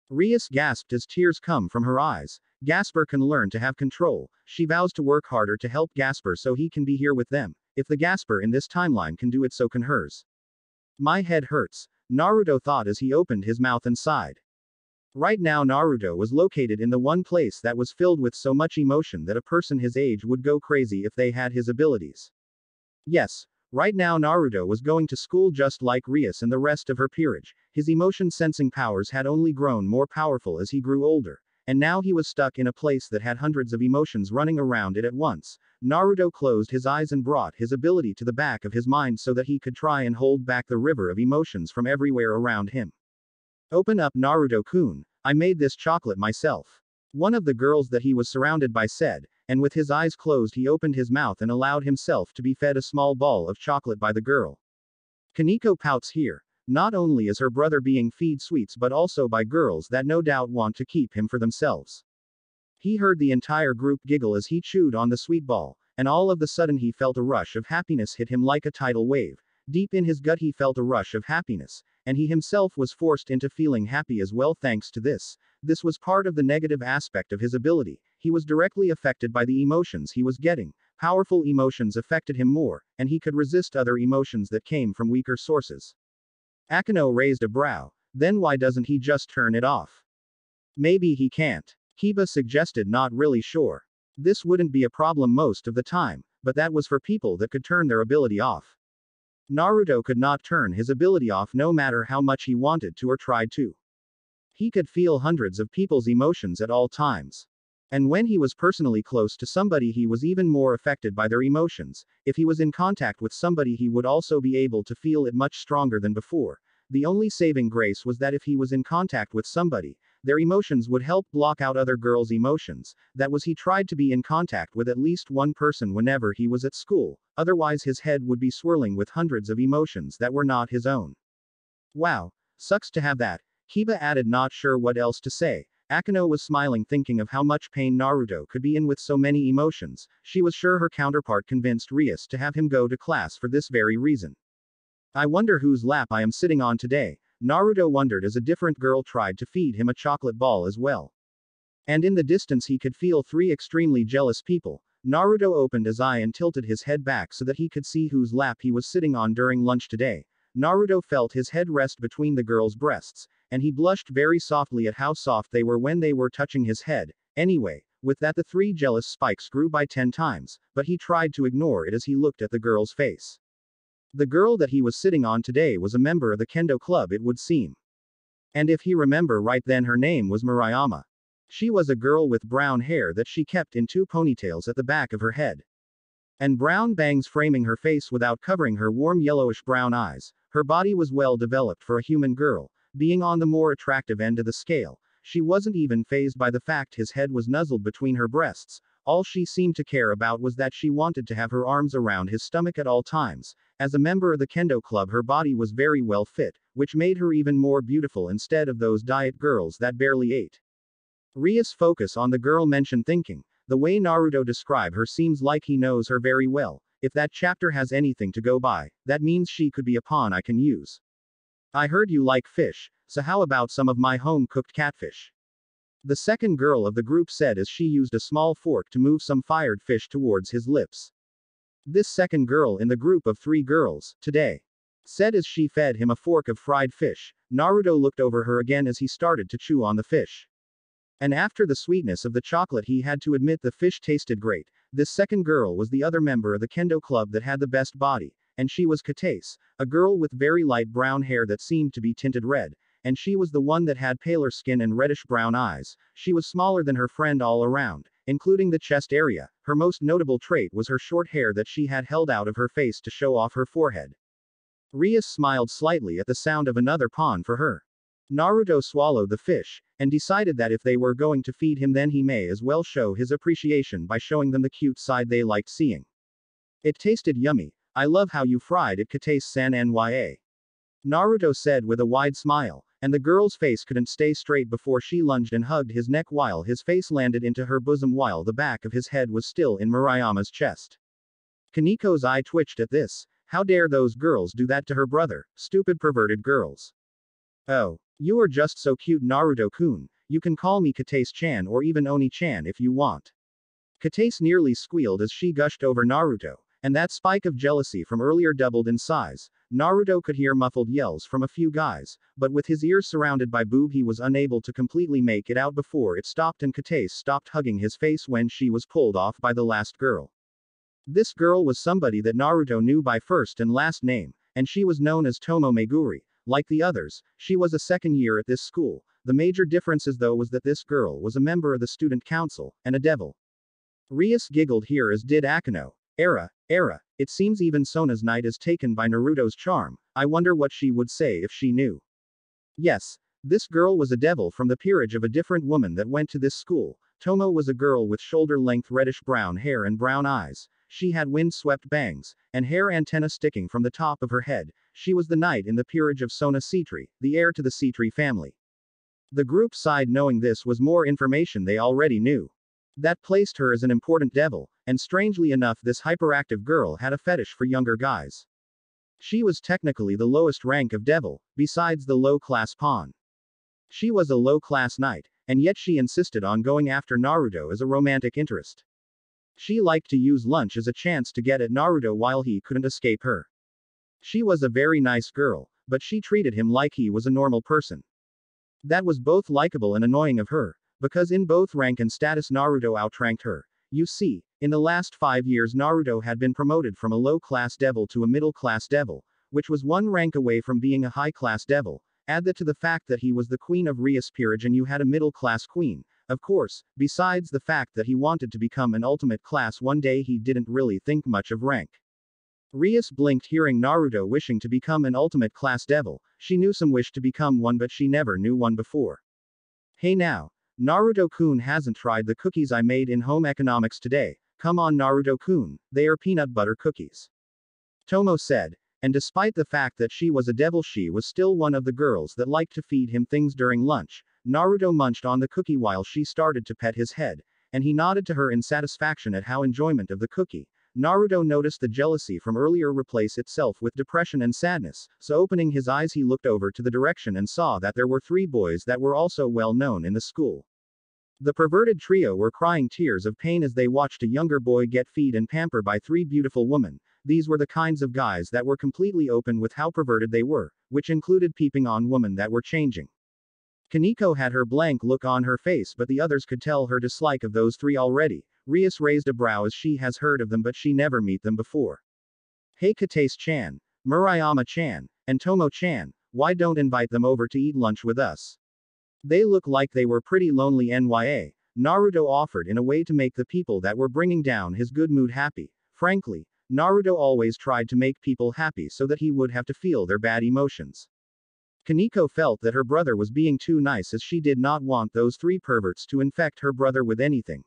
Rias gasped as tears come from her eyes. Gasper can learn to have control. She vows to work harder to help Gasper so he can be here with them. If the Gasper in this timeline can do it, so can hers. My head hurts, Naruto thought as he opened his mouth and sighed. Right now Naruto was located in the one place that was filled with so much emotion that a person his age would go crazy if they had his abilities. Yes, right now Naruto was going to school just like Rias and the rest of her peerage. His emotion sensing powers had only grown more powerful as he grew older, and now he was stuck in a place that had hundreds of emotions running around it at once. Naruto closed his eyes and brought his ability to the back of his mind so that he could try and hold back the river of emotions from everywhere around him. Open up, Naruto-kun, I made this chocolate myself. One of the girls that he was surrounded by said, and with his eyes closed he opened his mouth and allowed himself to be fed a small ball of chocolate by the girl. Kaneko pouts here. Not only is her brother being fed sweets but also by girls that no doubt want to keep him for themselves. He heard the entire group giggle as he chewed on the sweet ball, and all of the sudden he felt a rush of happiness hit him like a tidal wave. Deep in his gut he felt a rush of happiness, and he himself was forced into feeling happy as well thanks to this. This was part of the negative aspect of his ability. He was directly affected by the emotions he was getting. Powerful emotions affected him more, and he could resist other emotions that came from weaker sources. Akeno raised a brow. Then why doesn't he just turn it off? Maybe he can't. Kiba suggested, not really sure. This wouldn't be a problem most of the time, but that was for people that could turn their ability off. Naruto could not turn his ability off no matter how much he wanted to or tried to. He could feel hundreds of people's emotions at all times. And when he was personally close to somebody he was even more affected by their emotions. If he was in contact with somebody he would also be able to feel it much stronger than before. The only saving grace was that if he was in contact with somebody, their emotions would help block out other girls' emotions. That was, he tried to be in contact with at least one person whenever he was at school, otherwise his head would be swirling with hundreds of emotions that were not his own. Wow. Sucks to have that, Kiba added, not sure what else to say. Akeno was smiling thinking of how much pain Naruto could be in with so many emotions. She was sure her counterpart convinced Rias to have him go to class for this very reason. I wonder whose lap I am sitting on today, Naruto wondered as a different girl tried to feed him a chocolate ball as well. And in the distance he could feel three extremely jealous people. Naruto opened his eye and tilted his head back so that he could see whose lap he was sitting on during lunch today. Naruto felt his head rest between the girl's breasts, and he blushed very softly at how soft they were when they were touching his head. Anyway, with that the three jealous spikes grew by 10 times, but he tried to ignore it as he looked at the girl's face. The girl that he was sitting on today was a member of the Kendo Club, it would seem. And if he remember right, then her name was Murayama. She was a girl with brown hair that she kept in 2 ponytails at the back of her head. And brown bangs framing her face without covering her warm yellowish brown eyes. Her body was well developed for a human girl, being on the more attractive end of the scale. She wasn't even fazed by the fact his head was nuzzled between her breasts. All she seemed to care about was that she wanted to have her arms around his stomach at all times. As a member of the Kendo Club her body was very well fit, which made her even more beautiful instead of those diet girls that barely ate. Rias focus on the girl mentioned thinking, the way Naruto described her seems like he knows her very well. If that chapter has anything to go by, that means she could be a pawn I can use. I heard you like fish, so how about some of my home-cooked catfish? The second girl of the group said as she used a small fork to move some fired fish towards his lips. This second girl in the group of 3 girls, today, said as she fed him a fork of fried fish. Naruto looked over her again as he started to chew on the fish. And after the sweetness of the chocolate he had to admit the fish tasted great. This second girl was the other member of the Kendo Club that had the best body, and she was Katase, a girl with very light brown hair that seemed to be tinted red, and she was the one that had paler skin and reddish brown eyes. She was smaller than her friend all around, including the chest area. Her most notable trait was her short hair that she had held out of her face to show off her forehead. Rias smiled slightly at the sound of another pawn for her. Naruto swallowed the fish, and decided that if they were going to feed him then he may as well show his appreciation by showing them the cute side they liked seeing. It tasted yummy. I love how you fried it, Katase-san nya. Naruto said with a wide smile, and the girl's face couldn't stay straight before she lunged and hugged his neck while his face landed into her bosom while the back of his head was still in Murayama's chest. Kaniko's eye twitched at this. How dare those girls do that to her brother, stupid perverted girls. Oh. You are just so cute, Naruto-kun. You can call me Katase-chan or even Oni-chan if you want. Katase nearly squealed as she gushed over Naruto, and that spike of jealousy from earlier doubled in size. Naruto could hear muffled yells from a few guys, but with his ears surrounded by boob he was unable to completely make it out before it stopped and Katase stopped hugging his face when she was pulled off by the last girl. This girl was somebody that Naruto knew by first and last name, and she was known as Tomo Meguri. Like the others, she was a second year at this school. The major differences though was that this girl was a member of the student council, and a devil. Rias giggled here as did Akeno. Era, it seems even Sona's night is taken by Naruto's charm. I wonder what she would say if she knew. Yes, this girl was a devil from the peerage of a different woman that went to this school. Tomo was a girl with shoulder-length reddish-brown hair and brown eyes. She had wind-swept bangs, and hair antenna sticking from the top of her head. She was the knight in the peerage of Sona Sitri, the heir to the Sitri family. The group sighed, knowing this was more information they already knew. That placed her as an important devil, and strangely enough this hyperactive girl had a fetish for younger guys. She was technically the lowest rank of devil, besides the low-class pawn. She was a low-class knight, and yet she insisted on going after Naruto as a romantic interest. She liked to use lunch as a chance to get at Naruto while he couldn't escape her. She was a very nice girl, but she treated him like he was a normal person. That was both likable and annoying of her, because in both rank and status Naruto outranked her. You see, in the last 5 years Naruto had been promoted from a low-class devil to a middle-class devil, which was one rank away from being a high-class devil. Add that to the fact that he was the queen of Rias peerage and you had a middle-class queen. Of course, besides the fact that he wanted to become an ultimate class one day, he didn't really think much of rank. Rias blinked hearing Naruto wishing to become an ultimate class devil. She knew some wish to become one, but she never knew one before. Hey now, Naruto-kun hasn't tried the cookies I made in home economics today. Come on Naruto-kun, they are peanut butter cookies. Tomo said, and despite the fact that she was a devil, she was still one of the girls that liked to feed him things during lunch. Naruto munched on the cookie while she started to pet his head, and he nodded to her in satisfaction at how enjoyment of the cookie. Naruto noticed the jealousy from earlier replace itself with depression and sadness, so opening his eyes he looked over to the direction and saw that there were 3 boys that were also well known in the school. The perverted trio were crying tears of pain as they watched a younger boy get fed and pampered by 3 beautiful women. These were the kinds of guys that were completely open with how perverted they were, which included peeping on women that were changing. Kaneko had her blank look on her face, but the others could tell her dislike of those 3 already. Rias raised a brow as she has heard of them but she never met them before. Hey Katace-chan, Murayama-chan, and Tomo-chan, why don't invite them over to eat lunch with us? They look like they were pretty lonely. Nya, Naruto offered in a way to make the people that were bringing down his good mood happy. Frankly, Naruto always tried to make people happy so that he would have to feel their bad emotions. Kaneko felt that her brother was being too nice as she did not want those 3 perverts to infect her brother with anything.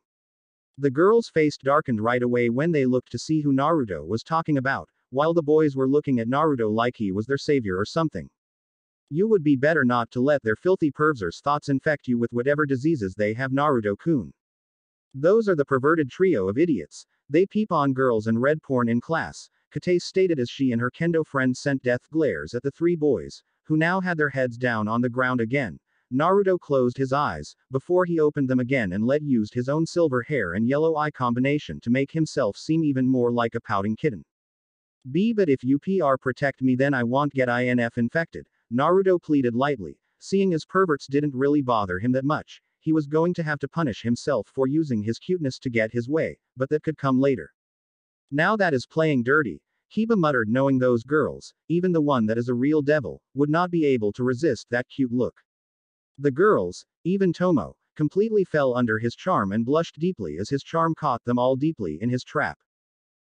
The girls' face darkened right away when they looked to see who Naruto was talking about, while the boys were looking at Naruto like he was their savior or something. You would be better not to let their filthy perverse thoughts infect you with whatever diseases they have, Naruto-kun. Those are the perverted trio of idiots. They peep on girls and read porn in class, Katace stated as she and her kendo friend sent death glares at the 3 boys, who now had their heads down on the ground again. Naruto closed his eyes, before he opened them again and used his own silver hair and yellow eye combination to make himself seem even more like a pouting kitten. But if you protect me then I won't get infected, Naruto pleaded lightly, seeing as perverts didn't really bother him that much. He was going to have to punish himself for using his cuteness to get his way, but that could come later. Now that is playing dirty, Kiba muttered, knowing those girls, even the one that is a real devil, would not be able to resist that cute look. The girls, even Tomo, completely fell under his charm and blushed deeply as his charm caught them all deeply in his trap.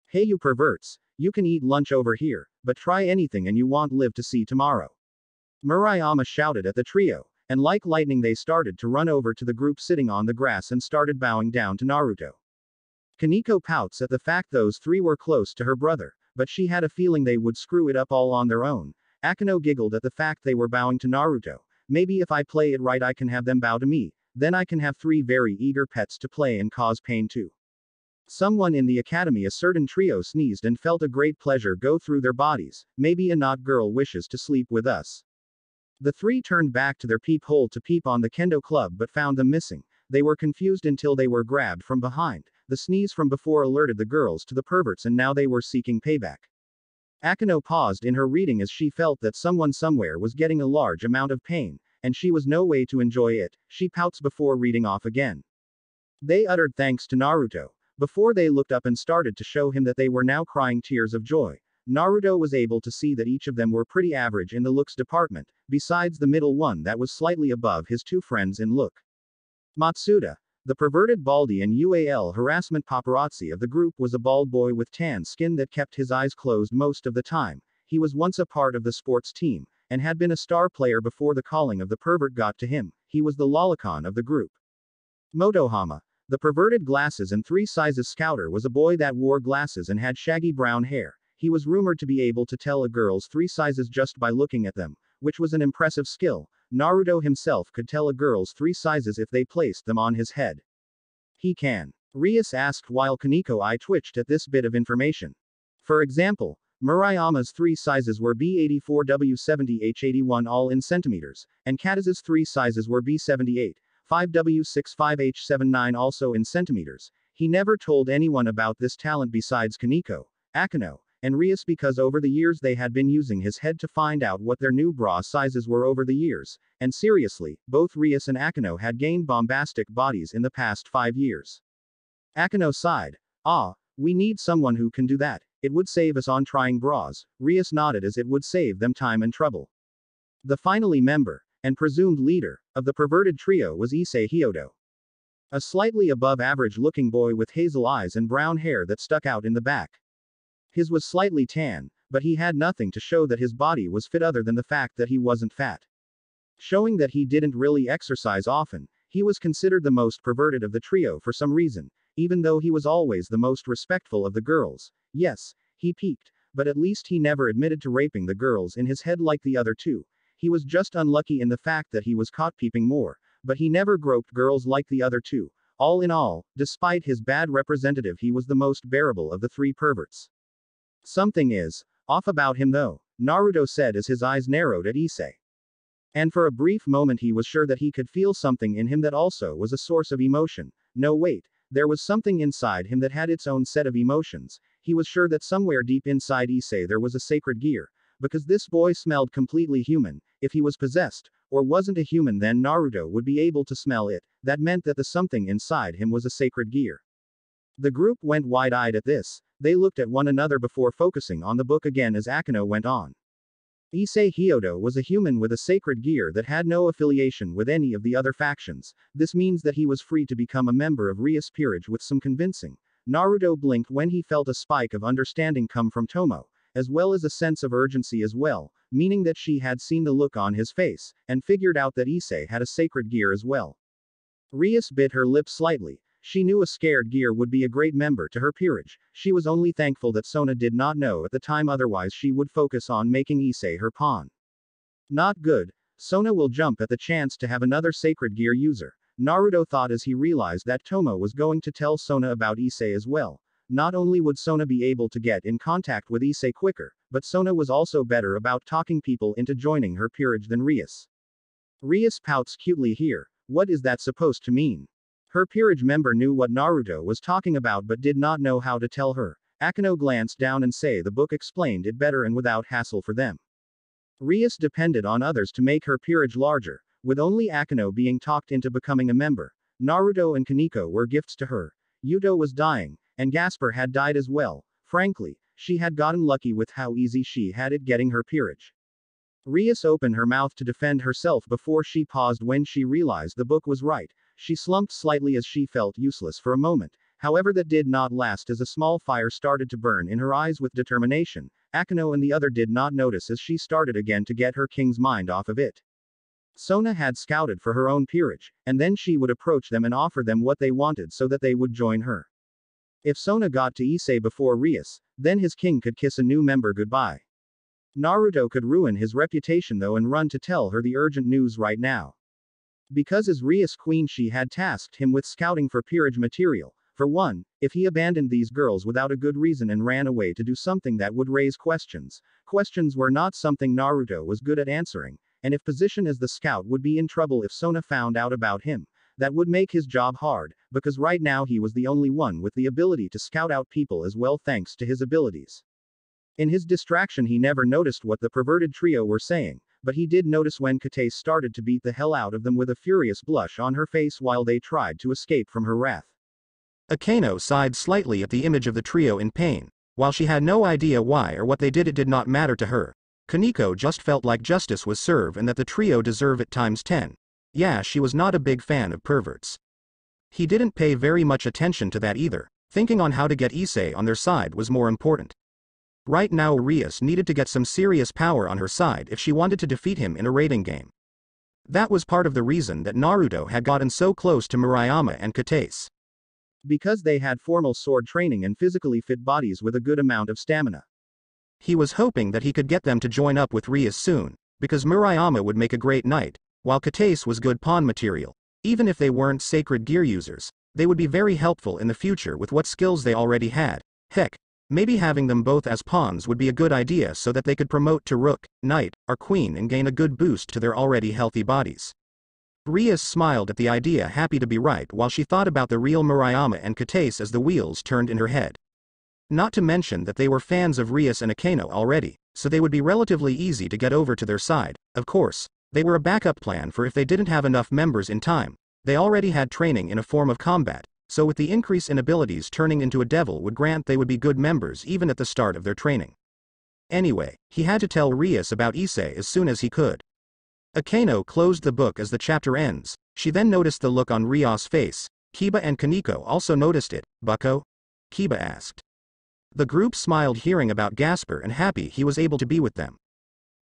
Hey you perverts, you can eat lunch over here, but try anything and you won't live to see tomorrow. Murayama shouted at the trio, and like lightning they started to run over to the group sitting on the grass and started bowing down to Naruto. Kaneko pouts at the fact those 3 were close to her brother, but she had a feeling they would screw it up all on their own. Akeno giggled at the fact they were bowing to Naruto. Maybe if I play it right I can have them bow to me, then I can have 3 very eager pets to play and cause pain too. Someone in the academy, a certain trio, sneezed and felt a great pleasure go through their bodies. Maybe a not girl wishes to sleep with us. The 3 turned back to their peephole to peep on the kendo club but found them missing. They were confused until they were grabbed from behind. The sneeze from before alerted the girls to the perverts and now they were seeking payback. Akeno paused in her reading as she felt that someone somewhere was getting a large amount of pain, and she was no way to enjoy it. She pouts before reading off again. They uttered thanks to Naruto. Before they looked up and started to show him that they were now crying tears of joy. Naruto was able to see that each of them were pretty average in the looks department, besides the middle one that was slightly above his 2 friends in look. Matsuda, the perverted baldy and UAL harassment paparazzi of the group, was a bald boy with tan skin that kept his eyes closed most of the time. He was once a part of the sports team, and had been a star player before the calling of the pervert got to him. He was the lolicon of the group. Motohama, The perverted glasses and 3 sizes scouter was a boy that wore glasses and had shaggy brown hair. He was rumored to be able to tell a girl's 3 sizes just by looking at them, which was an impressive skill. Naruto himself could tell a girl's 3 sizes if they placed them on his head. He can. Rias asked while Kaneko eye twitched at this bit of information. For example, Murayama's 3 sizes were B84 W70 H81 all in centimeters, and Kata's 3 sizes were B78 5W65 H79 also in centimeters. He never told anyone about this talent besides Kaneko, Akeno, and Rias because over the years they had been using his head to find out what their new bra sizes were over the years, and seriously, both Rias and Akeno had gained bombastic bodies in the past 5 years. Akeno sighed. Ah, we need someone who can do that. It would save us on trying bras. Rias nodded as it would save them time and trouble. The finally member, and presumed leader, of the perverted trio was Issei Hyodo. A slightly above average looking boy with hazel eyes and brown hair that stuck out in the back. His was slightly tan, but he had nothing to show that his body was fit other than the fact that he wasn't fat. Showing that he didn't really exercise often, he was considered the most perverted of the trio for some reason, even though he was always the most respectful of the girls. Yes, he peaked, but at least he never admitted to raping the girls in his head like the other two. He was just unlucky in the fact that he was caught peeping more, but he never groped girls like the other two. All in all, despite his bad representative, he was the most bearable of the 3 perverts. Something is off about him though, Naruto said as his eyes narrowed at Issei. And for a brief moment he was sure that he could feel something in him that also was a source of emotion. No wait, there was something inside him that had its own set of emotions. He was sure that somewhere deep inside Issei there was a sacred gear, because this boy smelled completely human. If he was possessed, or wasn't a human, then Naruto would be able to smell it. That meant that the something inside him was a sacred gear. The group went wide-eyed at this. They looked at one another before focusing on the book again as Akeno went on. Issei Hyodo was a human with a sacred gear that had no affiliation with any of the other factions. This means that he was free to become a member of Rias Peerage with some convincing. Naruto blinked when he felt a spike of understanding come from Tomo, as well as a sense of urgency as well, meaning that she had seen the look on his face, and figured out that Issei had a sacred gear as well. Rias bit her lip slightly. She knew a scared gear would be a great member to her peerage. She was only thankful that Sona did not know at the time, otherwise she would focus on making Issei her pawn. Not good. Sona will jump at the chance to have another sacred gear user, Naruto thought as he realized that Tomo was going to tell Sona about Issei as well. Not only would Sona be able to get in contact with Issei quicker, but Sona was also better about talking people into joining her peerage than Rias. Rias pouts cutely here. What is that supposed to mean? Her peerage member knew what Naruto was talking about but did not know how to tell her. Akeno glanced down and said the book explained it better and without hassle for them. Rias depended on others to make her peerage larger, with only Akeno being talked into becoming a member. Naruto and Kaneko were gifts to her. Yuto was dying, and Gaspar had died as well. Frankly, she had gotten lucky with how easy she had it getting her peerage. Rias opened her mouth to defend herself before she paused when she realized the book was right. She slumped slightly as she felt useless for a moment. However, that did not last as a small fire started to burn in her eyes with determination. Akeno and the other did not notice as she started again to get her king's mind off of it. Sona had scouted for her own peerage, and then she would approach them and offer them what they wanted so that they would join her. If Sona got to Issei before Rias, then his king could kiss a new member goodbye. Naruto could ruin his reputation though and run to tell her the urgent news right now. Because as Rias queen she had tasked him with scouting for peerage material. For one, if he abandoned these girls without a good reason and ran away to do something that would raise questions. Questions were not something Naruto was good at answering, and if position as the scout would be in trouble if Sona found out about him. That would make his job hard, because right now he was the only one with the ability to scout out people as well thanks to his abilities. In his distraction he never noticed what the perverted trio were saying, but he did notice when Kate started to beat the hell out of them with a furious blush on her face while they tried to escape from her wrath. Akeno sighed slightly at the image of the trio in pain. While she had no idea why or what they did, it did not matter to her. Kaneko just felt like justice was served and that the trio deserve it times 10. Yeah, she was not a big fan of perverts. He didn't pay very much attention to that either. Thinking on how to get Issei on their side was more important. Right now Rias needed to get some serious power on her side if she wanted to defeat him in a rating game. That was part of the reason that Naruto had gotten so close to Murayama and Kate. because they had formal sword training and physically fit bodies with a good amount of stamina. He was hoping that he could get them to join up with Rias soon, because Murayama would make a great knight, while Kataise was good pawn material. Even if they weren't sacred gear users, they would be very helpful in the future with what skills they already had. Heck, maybe having them both as pawns would be a good idea so that they could promote to rook, knight, or queen and gain a good boost to their already healthy bodies. Rias smiled at the idea, happy to be right, while she thought about the real Murayama and Kataise as the wheels turned in her head. Not to mention that they were fans of Rias and Akeno already, so they would be relatively easy to get over to their side. Of course, they were a backup plan for if they didn't have enough members in time. They already had training in a form of combat, so with the increase in abilities, turning into a devil would grant they would be good members even at the start of their training. Anyway, he had to tell Rias about Issei as soon as he could. Akeno closed the book as the chapter ends. She then noticed the look on Rias's face. Kiba and Kaneko also noticed it. "Bucko?" Kiba asked. The group smiled hearing about Gasper and happy he was able to be with them.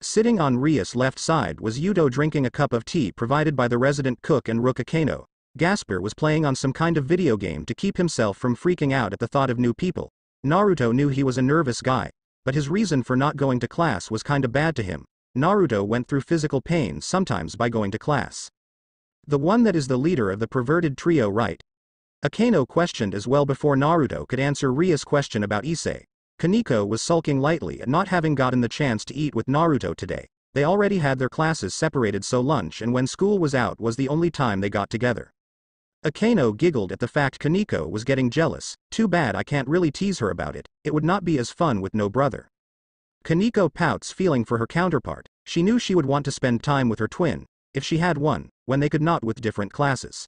Sitting on Rias's left side was Yuto drinking a cup of tea provided by the resident cook and Rook Akeno. Gasper was playing on some kind of video game to keep himself from freaking out at the thought of new people. Naruto knew he was a nervous guy, but his reason for not going to class was kinda bad to him. Naruto went through physical pain sometimes by going to class. The one that is the leader of the perverted trio, right? Akeno questioned as well before Naruto could answer Ria's question about Issei. Kaneko was sulking lightly at not having gotten the chance to eat with Naruto today. They already had their classes separated, so lunch and when school was out was the only time they got together. Akeno giggled at the fact Kaneko was getting jealous. Too bad I can't really tease her about it. It would not be as fun with no brother. Kaneko pouts, feeling for her counterpart. She knew she would want to spend time with her twin, if she had one, when they could not with different classes.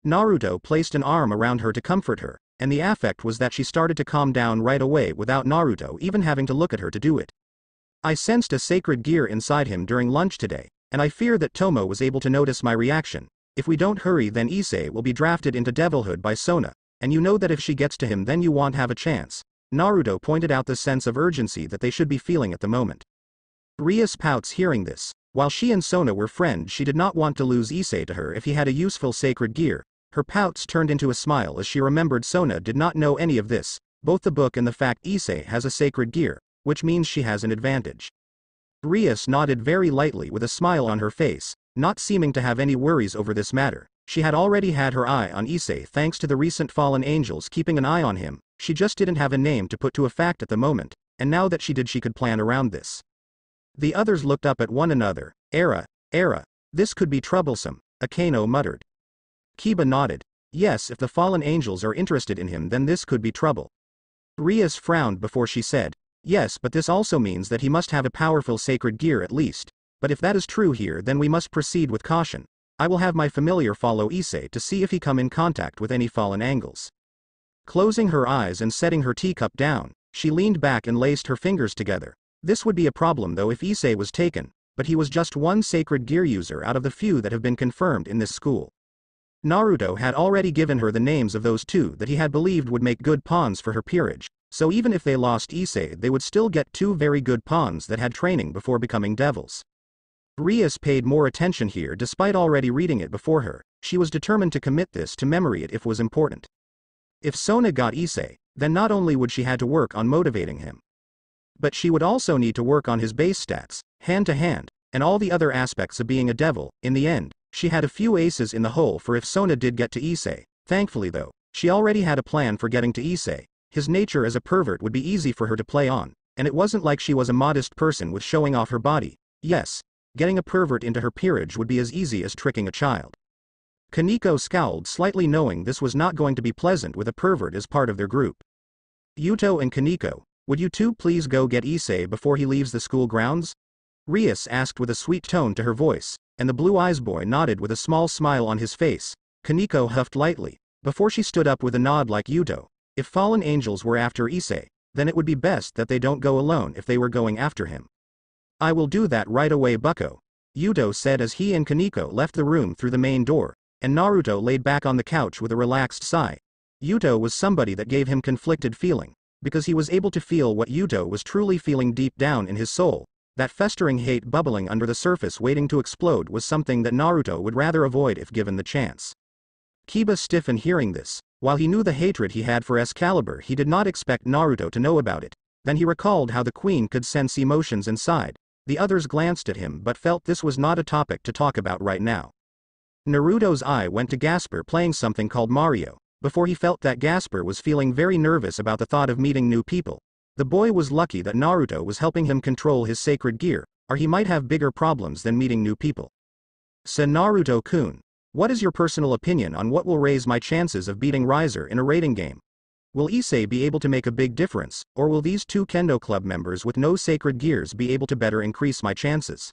Naruto placed an arm around her to comfort her, and the affect was that she started to calm down right away without Naruto even having to look at her to do it. I sensed a sacred gear inside him during lunch today, and I fear that Tomo was able to notice my reaction. If we don't hurry then Issei will be drafted into devilhood by Sona, and you know that if she gets to him then you won't have a chance. Naruto pointed out the sense of urgency that they should be feeling at the moment. Rias pouts hearing this. While she and Sona were friends, she did not want to lose Issei to her if he had a useful sacred gear. Her pouts turned into a smile as she remembered Sona did not know any of this, both the book and the fact Issei has a sacred gear, which means she has an advantage. Rias nodded very lightly with a smile on her face, not seeming to have any worries over this matter. She had already had her eye on Issei thanks to the recent fallen angels keeping an eye on him. She just didn't have a name to put to a fact at the moment, and now that she did she could plan around this. The others looked up at one another. Era, this could be troublesome, Akeno muttered. Kiba nodded. Yes, if the fallen angels are interested in him then this could be trouble. Rias frowned before she said, yes, but this also means that he must have a powerful sacred gear at least. But if that is true here then we must proceed with caution. I will have my familiar follow Issei to see if he come in contact with any fallen angels. Closing her eyes and setting her teacup down, she leaned back and laced her fingers together. This would be a problem though if Issei was taken, but he was just one sacred gear user out of the few that have been confirmed in this school. Naruto had already given her the names of those two that he had believed would make good pawns for her peerage, so even if they lost Issei they would still get two very good pawns that had training before becoming devils. Rias paid more attention here despite already reading it before her. She was determined to commit this to memory if it was important. If Sona got Issei, then not only would she had to work on motivating him, but she would also need to work on his base stats, hand to hand, and all the other aspects of being a devil. In the end, she had a few aces in the hole for if Sona did get to Issei. Thankfully though, she already had a plan for getting to Issei. His nature as a pervert would be easy for her to play on, and it wasn't like she was a modest person with showing off her body. Yes, getting a pervert into her peerage would be as easy as tricking a child. Kaneko scowled slightly knowing this was not going to be pleasant with a pervert as part of their group. Yuto and Kaneko, would you two please go get Issei before he leaves the school grounds? Rias asked with a sweet tone to her voice, and the blue eyes boy nodded with a small smile on his face. Kaneko huffed lightly, before she stood up with a nod like Yuto. If fallen angels were after Issei, then it would be best that they don't go alone if they were going after him. I will do that right away, Bucko, Yuto said as he and Kaneko left the room through the main door, and Naruto laid back on the couch with a relaxed sigh. Yuto was somebody that gave him conflicted feeling, because he was able to feel what Yuto was truly feeling deep down in his soul. That festering hate bubbling under the surface waiting to explode was something that Naruto would rather avoid if given the chance. Kiba stiffened hearing this, While he knew the hatred he had for Excalibur, he did not expect Naruto to know about it. Then he recalled how the queen could sense emotions inside. The others glanced at him but felt this was not a topic to talk about right now. Naruto's eye went to Gasper playing something called Mario. Before he felt that Gasper was feeling very nervous about the thought of meeting new people. The boy was lucky that Naruto was helping him control his sacred gear, or he might have bigger problems than meeting new people. Said Naruto-kun, what is your personal opinion on what will raise my chances of beating Riser in a rating game? Will Issei be able to make a big difference, or will these two Kendo Club members with no sacred gears be able to better increase my chances?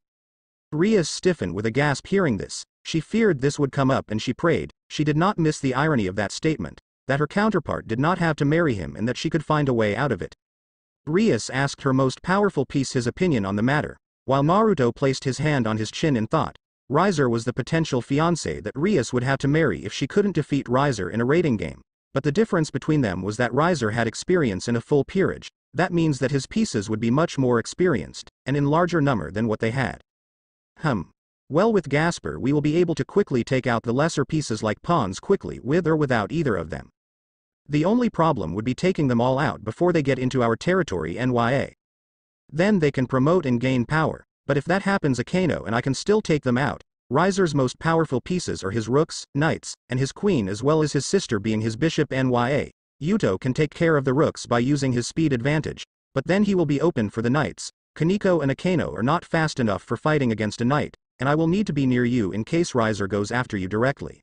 Rias stiffened with a gasp hearing this. She feared this would come up and she prayed. She did not miss the irony of that statement, that her counterpart did not have to marry him and that she could find a way out of it. Rias asked her most powerful piece his opinion on the matter, while Naruto placed his hand on his chin in thought. Riser was the potential fiancé that Rias would have to marry if she couldn't defeat Riser in a rating game, but the difference between them was that Riser had experience in a full peerage. That means that his pieces would be much more experienced, and in larger number than what they had. Well, with Gasper we will be able to quickly take out the lesser pieces like pawns quickly with or without either of them. The only problem would be taking them all out before they get into our territory NYA. Then they can promote and gain power, but if that happens Akeno and I can still take them out. Riser's most powerful pieces are his rooks, knights, and his queen as well as his sister being his bishop NYA. Yuto can take care of the rooks by using his speed advantage, but then he will be open for the knights. Kaneko and Akeno are not fast enough for fighting against a knight, and I will need to be near you in case Riser goes after you directly.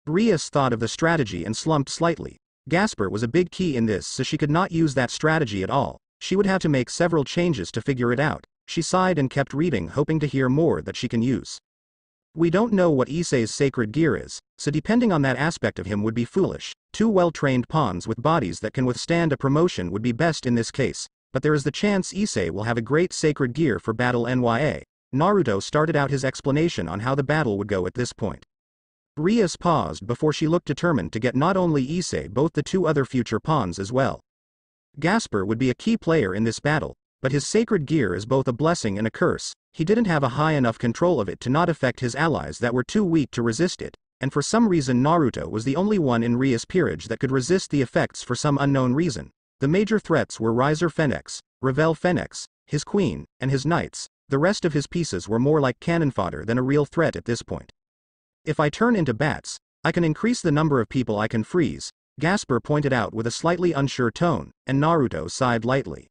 Rias thought of the strategy and slumped slightly. Gasper was a big key in this, so she could not use that strategy at all. She would have to make several changes to figure it out. She sighed and kept reading, hoping to hear more that she can use. We don't know what Issei's sacred gear is, so depending on that aspect of him would be foolish. Two well-trained pawns with bodies that can withstand a promotion would be best in this case, but there is the chance Issei will have a great sacred gear for battle NYA. Naruto started out his explanation on how the battle would go at this point. Rias paused before she looked determined to get not only Issei but the two other future pawns as well. Gasper would be a key player in this battle, but his sacred gear is both a blessing and a curse. He didn't have a high enough control of it to not affect his allies that were too weak to resist it, and for some reason Naruto was the only one in Rias' peerage that could resist the effects for some unknown reason. The major threats were Riser Phoenix, Revel Phoenix, his queen, and his knights. The rest of his pieces were more like cannon fodder than a real threat at this point. If I turn into bats, I can increase the number of people I can freeze, Gasper pointed out with a slightly unsure tone, and Naruto sighed lightly.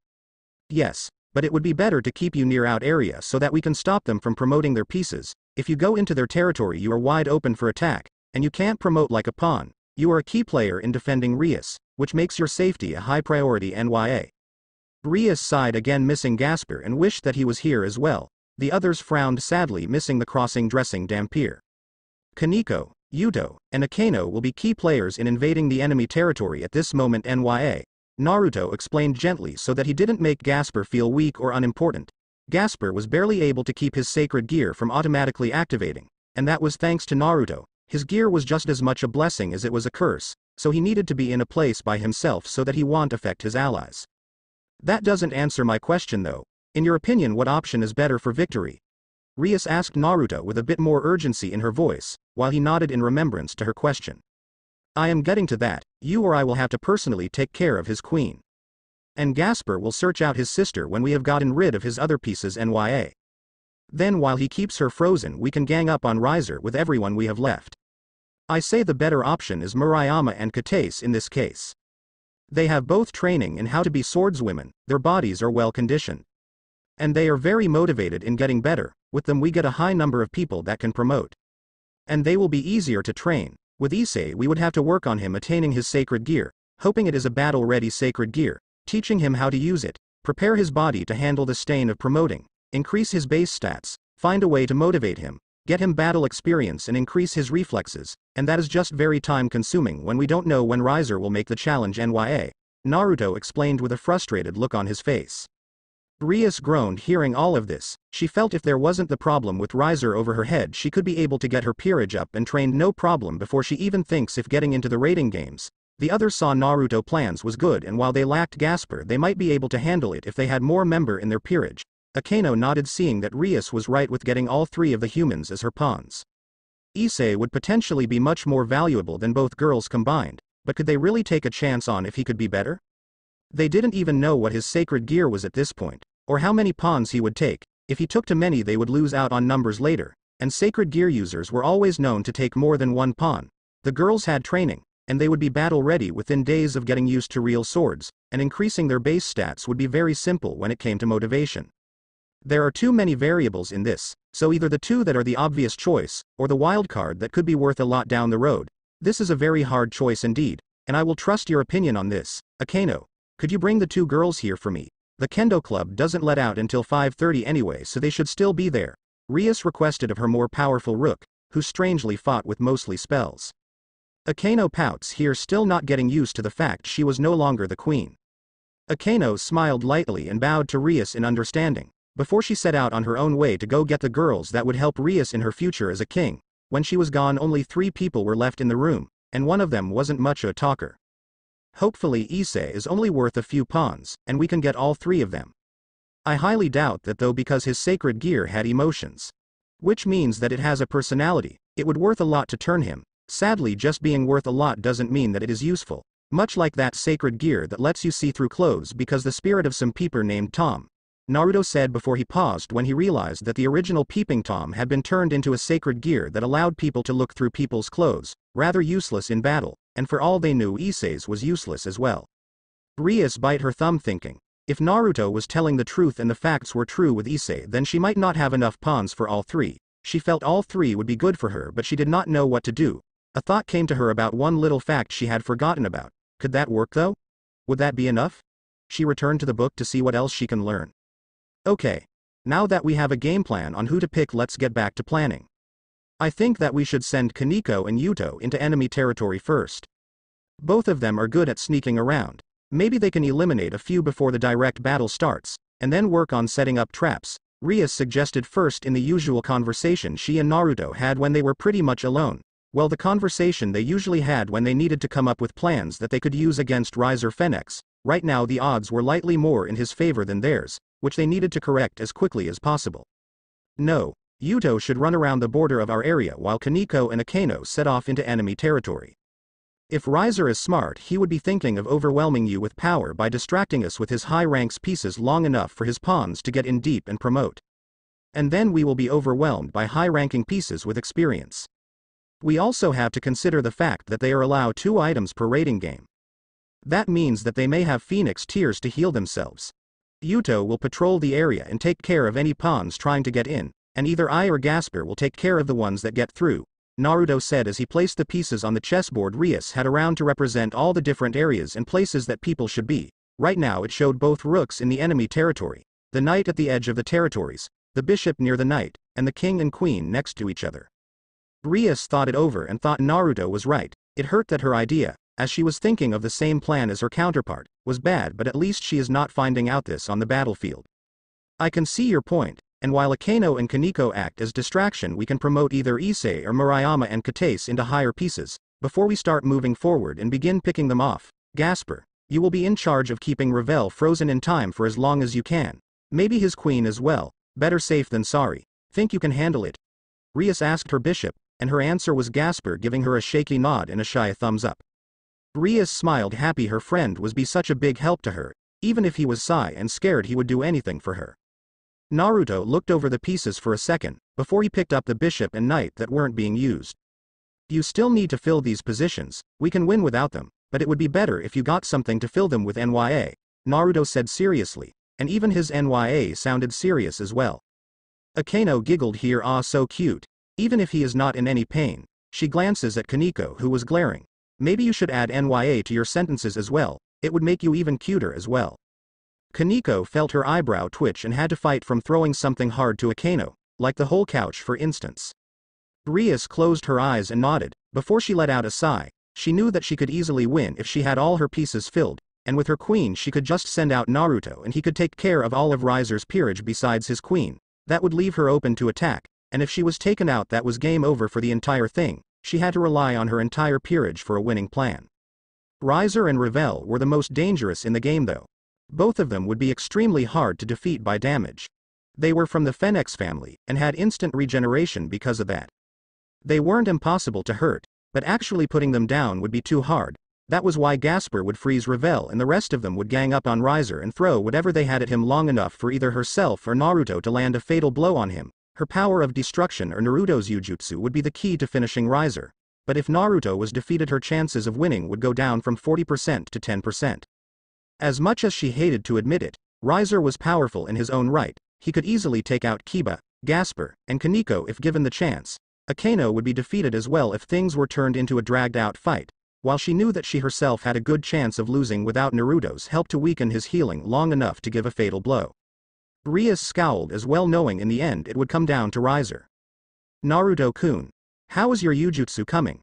Yes, but it would be better to keep you near out area so that we can stop them from promoting their pieces. If you go into their territory you are wide open for attack, and you can't promote like a pawn. You are a key player in defending Rias, which makes your safety a high priority NYA. Rias sighed again, missing Gasper, and wished that he was here as well. The others frowned sadly, missing the crossing dressing Dampier. Kaneko, Yuto, and Akeno will be key players in invading the enemy territory at this moment NYA. Naruto explained gently so that he didn't make Gasper feel weak or unimportant. Gasper was barely able to keep his sacred gear from automatically activating, and that was thanks to Naruto. His gear was just as much a blessing as it was a curse, so he needed to be in a place by himself so that he won't affect his allies. That doesn't answer my question though. In your opinion, what option is better for victory? Rias asked Naruto with a bit more urgency in her voice, while he nodded in remembrance to her question. I am getting to that. You or I will have to personally take care of his queen. And Gasper will search out his sister when we have gotten rid of his other pieces NYA. Then while he keeps her frozen we can gang up on Riser with everyone we have left. I say the better option is Murayama and Kataise in this case. They have both training in how to be swordswomen, their bodies are well conditioned. And they are very motivated in getting better. With them we get a high number of people that can promote. And they will be easier to train. With Issei we would have to work on him attaining his sacred gear, hoping it is a battle-ready sacred gear, teaching him how to use it, prepare his body to handle the strain of promoting, increase his base stats, find a way to motivate him, get him battle experience and increase his reflexes, and that is just very time-consuming when we don't know when Riser will make the challenge NYA. Naruto explained with a frustrated look on his face. Rias groaned hearing all of this. She felt if there wasn't the problem with Riser over her head she could be able to get her peerage up and trained no problem before she even thinks if getting into the rating games. The others saw Naruto plans was good, and while they lacked Gasper they might be able to handle it if they had more member in their peerage. Akeno nodded, seeing that Rias was right with getting all three of the humans as her pawns. Issei would potentially be much more valuable than both girls combined. but could they really take a chance on if he could be better? They didn't even know what his sacred gear was at this point, or how many pawns he would take. If he took too many they would lose out on numbers later, and sacred gear users were always known to take more than one pawn. The girls had training, and they would be battle ready within days of getting used to real swords, and increasing their base stats would be very simple when it came to motivation. There are too many variables in this, so either the two that are the obvious choice, or the wild card that could be worth a lot down the road. This is a very hard choice indeed, and I will trust your opinion on this. Akeno, could you bring the two girls here for me? The Kendo Club doesn't let out until 5:30 anyway, so they should still be there. Rias requested of her more powerful rook, who strangely fought with mostly spells. Akeno pouts here, still not getting used to the fact she was no longer the queen. Akeno smiled lightly and bowed to Rias in understanding, before she set out on her own way to go get the girls that would help Rias in her future as a king. When she was gone only 3 people were left in the room, and one of them wasn't much a talker. Hopefully Ise is only worth a few pawns, and we can get all 3 of them. I highly doubt that though, because his sacred gear had emotions. Which means that it has a personality, it would worth a lot to turn him. Sadly, just being worth a lot doesn't mean that it is useful. Much like that sacred gear that lets you see through clothes because the spirit of some peeper named Tom. Naruto said before he paused when he realized that the original peeping Tom had been turned into a sacred gear that allowed people to look through people's clothes, rather useless in battle, and for all they knew Ise's was useless as well. Rias bit her thumb thinking, if Naruto was telling the truth and the facts were true with Ise, then she might not have enough pawns for all 3. She felt all 3 would be good for her, but she did not know what to do. A thought came to her about one little fact she had forgotten about. Could that work though? Would that be enough? She returned to the book to see what else she can learn. Okay. Now that we have a game plan on who to pick, let's get back to planning. I think that we should send Kaneko and Yuto into enemy territory first. Both of them are good at sneaking around. Maybe they can eliminate a few before the direct battle starts, and then work on setting up traps. Rias suggested first in the usual conversation she and Naruto had when they were pretty much alone. Well, the conversation they usually had when they needed to come up with plans that they could use against Riser Phoenix. Right now the odds were lightly more in his favor than theirs, which they needed to correct as quickly as possible. No, Yuto should run around the border of our area while Kaneko and Akeno set off into enemy territory. If Riser is smart, he would be thinking of overwhelming you with power by distracting us with his high ranks pieces long enough for his pawns to get in deep and promote. And then we will be overwhelmed by high-ranking pieces with experience. We also have to consider the fact that they are allowed 2 items per rating game. That means that they may have Phoenix tears to heal themselves. Yuto will patrol the area and take care of any pawns trying to get in, and either I or Gasper will take care of the ones that get through, Naruto said as he placed the pieces on the chessboard Rias had around to represent all the different areas and places that people should be. Right now it showed both rooks in the enemy territory, the knight at the edge of the territories, the bishop near the knight, and the king and queen next to each other. Rias thought it over and thought Naruto was right. It hurt that her idea, as she was thinking of the same plan as her counterpart, was bad, but at least she is not finding out this on the battlefield. I can see your point, and while Akeno and Kaneko act as distraction, we can promote either Ise or Murayama and Kataise into higher pieces, before we start moving forward and begin picking them off. Gasper, you will be in charge of keeping Revel frozen in time for as long as you can. Maybe his queen as well, better safe than sorry. Think you can handle it? Rias asked her bishop, and her answer was Gasper giving her a shaky nod and a shy thumbs up. Rias smiled, happy her friend was be such a big help to her, even if he was shy and scared he would do anything for her. Naruto looked over the pieces for a second, before he picked up the bishop and knight that weren't being used. You still need to fill these positions, we can win without them, but it would be better if you got something to fill them with Nya, Naruto said seriously, and even his Nya sounded serious as well. Akeno giggled here, ah, so cute. Even if he is not in any pain. She glances at Kaneko, who was glaring. Maybe you should add Nya to your sentences as well, it would make you even cuter as well. Kaneko felt her eyebrow twitch and had to fight from throwing something hard to Akeno, like the whole couch for instance. Rias closed her eyes and nodded, before she let out a sigh. She knew that she could easily win if she had all her pieces filled, and with her queen she could just send out Naruto and he could take care of all of Riser's peerage besides his queen. That would leave her open to attack. And if she was taken out, that was game over for the entire thing. She had to rely on her entire peerage for a winning plan. Riser and Revel were the most dangerous in the game though. Both of them would be extremely hard to defeat by damage. They were from the Phoenix family, and had instant regeneration because of that. They weren't impossible to hurt, but actually putting them down would be too hard. That was why Gasper would freeze Revel and the rest of them would gang up on Riser and throw whatever they had at him long enough for either herself or Naruto to land a fatal blow on him. Her power of destruction or Naruto's Jujutsu would be the key to finishing Riser. But if Naruto was defeated, her chances of winning would go down from 40% to 10%. As much as she hated to admit it, Riser was powerful in his own right. He could easily take out Kiba, Gasper, and Kaneko if given the chance. Akaino would be defeated as well if things were turned into a dragged-out fight. While she knew that she herself had a good chance of losing without Naruto's help to weaken his healing long enough to give a fatal blow. Rias scowled as well, knowing in the end it would come down to Riser. Naruto-kun, how is your Jujutsu coming?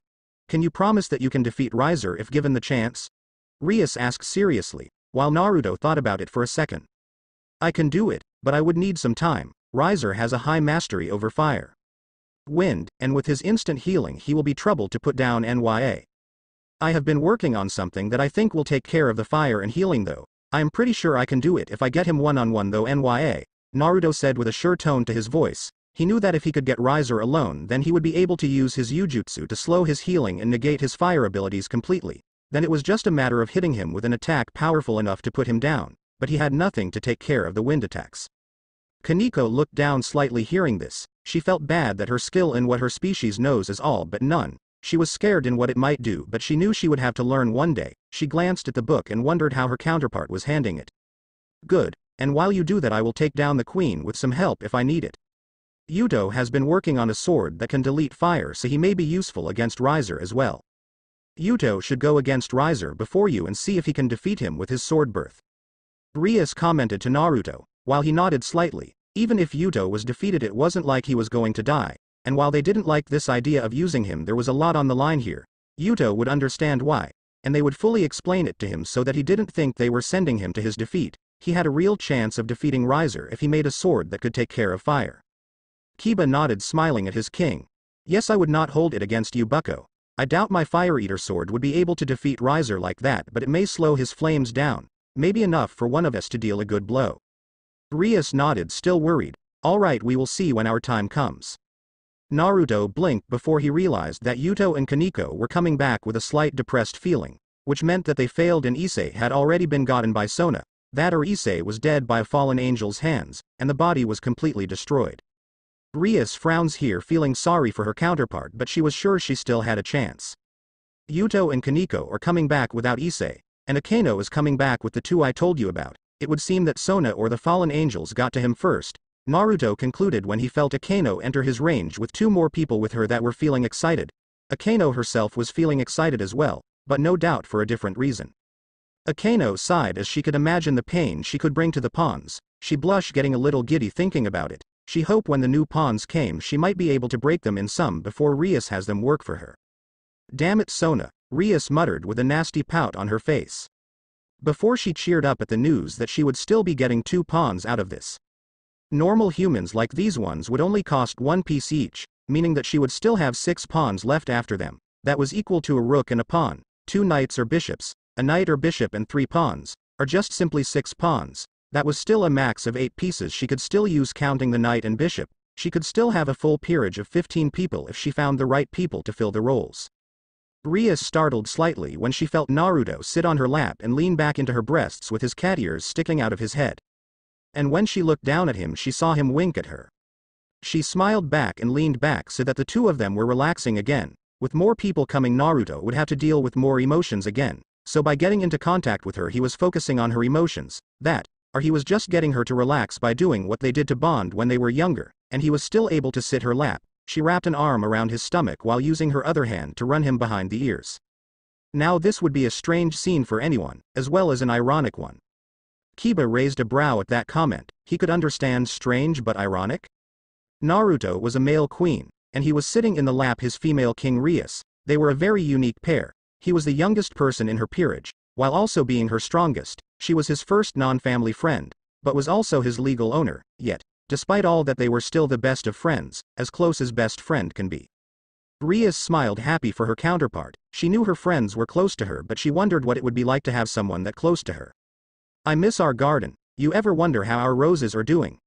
Can you promise that you can defeat Riser if given the chance? Rias asked seriously, while Naruto thought about it for a second. I can do it, but I would need some time. Riser has a high mastery over fire, wind, and with his instant healing he will be trouble to put down. Nya. I have been working on something that I think will take care of the fire and healing though. I am pretty sure I can do it if I get him one-on-one though. Nya. Naruto said with a sure tone to his voice. He knew that if he could get Riser alone, then he would be able to use his Jujutsu to slow his healing and negate his fire abilities completely. Then it was just a matter of hitting him with an attack powerful enough to put him down, but he had nothing to take care of the wind attacks. Kaneko looked down slightly hearing this. She felt bad that her skill in what her species knows is all but none. She was scared in what it might do, but she knew she would have to learn one day. She glanced at the book and wondered how her counterpart was handling it. Good, and while you do that I will take down the queen with some help if I need it. Yuto has been working on a sword that can delete fire, so he may be useful against Riser as well. Yuto should go against Riser before you and see if he can defeat him with his sword birth. Rias commented to Naruto, while he nodded slightly. Even if Yuto was defeated it wasn't like he was going to die. And while they didn't like this idea of using him, there was a lot on the line here. Yuto would understand why, and they would fully explain it to him so that he didn't think they were sending him to his defeat. He had a real chance of defeating Riser if he made a sword that could take care of fire. Kiba nodded, smiling at his king. Yes, I would not hold it against you, bucko. I doubt my Fire Eater sword would be able to defeat Riser like that, but it may slow his flames down, maybe enough for one of us to deal a good blow. Rias nodded, still worried. All right, we will see when our time comes. Naruto blinked before he realized that Yuto and Kaneko were coming back with a slight depressed feeling, which meant that they failed and Issei had already been gotten by Sona. That or Issei was dead by a fallen angel's hands, and the body was completely destroyed. Rias frowns here, feeling sorry for her counterpart, but she was sure she still had a chance. Yuto and Kaneko are coming back without Issei, and Akaino is coming back with the two I told you about. It would seem that Sona or the fallen angels got to him first, Naruto concluded when he felt Akaino enter his range with two more people with her that were feeling excited. Akaino herself was feeling excited as well, but no doubt for a different reason. Akaino sighed as she could imagine the pain she could bring to the pawns. She blushed, getting a little giddy thinking about it. She hoped when the new pawns came she might be able to break them in some before Rias has them work for her. Damn it, Sona, Rias muttered with a nasty pout on her face. Before she cheered up at the news that she would still be getting 2 pawns out of this. Normal humans like these ones would only cost 1 piece each, meaning that she would still have 6 pawns left after them. That was equal to a rook and a pawn, 2 knights or bishops, a knight or bishop and 3 pawns, or just simply 6 pawns. That was still a max of 8 pieces she could still use counting the knight and bishop. She could still have a full peerage of 15 people if she found the right people to fill the roles. Rias startled slightly when she felt Naruto sit on her lap and lean back into her breasts with his cat ears sticking out of his head. And when she looked down at him she saw him wink at her. She smiled back and leaned back so that the two of them were relaxing again. With more people coming, Naruto would have to deal with more emotions again, so by getting into contact with her he was focusing on her emotions, or he was just getting her to relax by doing what they did to Bond when they were younger, and he was still able to sit her lap. She wrapped an arm around his stomach while using her other hand to run him behind the ears. Now this would be a strange scene for anyone, as well as an ironic one. Kiba raised a brow at that comment. He could understand strange but ironic. Naruto was a male queen, and he was sitting in the lap his female king Rias. They were a very unique pair. He was the youngest person in her peerage, while also being her strongest. She was his first non-family friend, but was also his legal owner, yet, despite all that, they were still the best of friends, as close as best friend can be. Rias smiled happy for her counterpart. She knew her friends were close to her, but she wondered what it would be like to have someone that close to her. I miss our garden. You ever wonder how our roses are doing?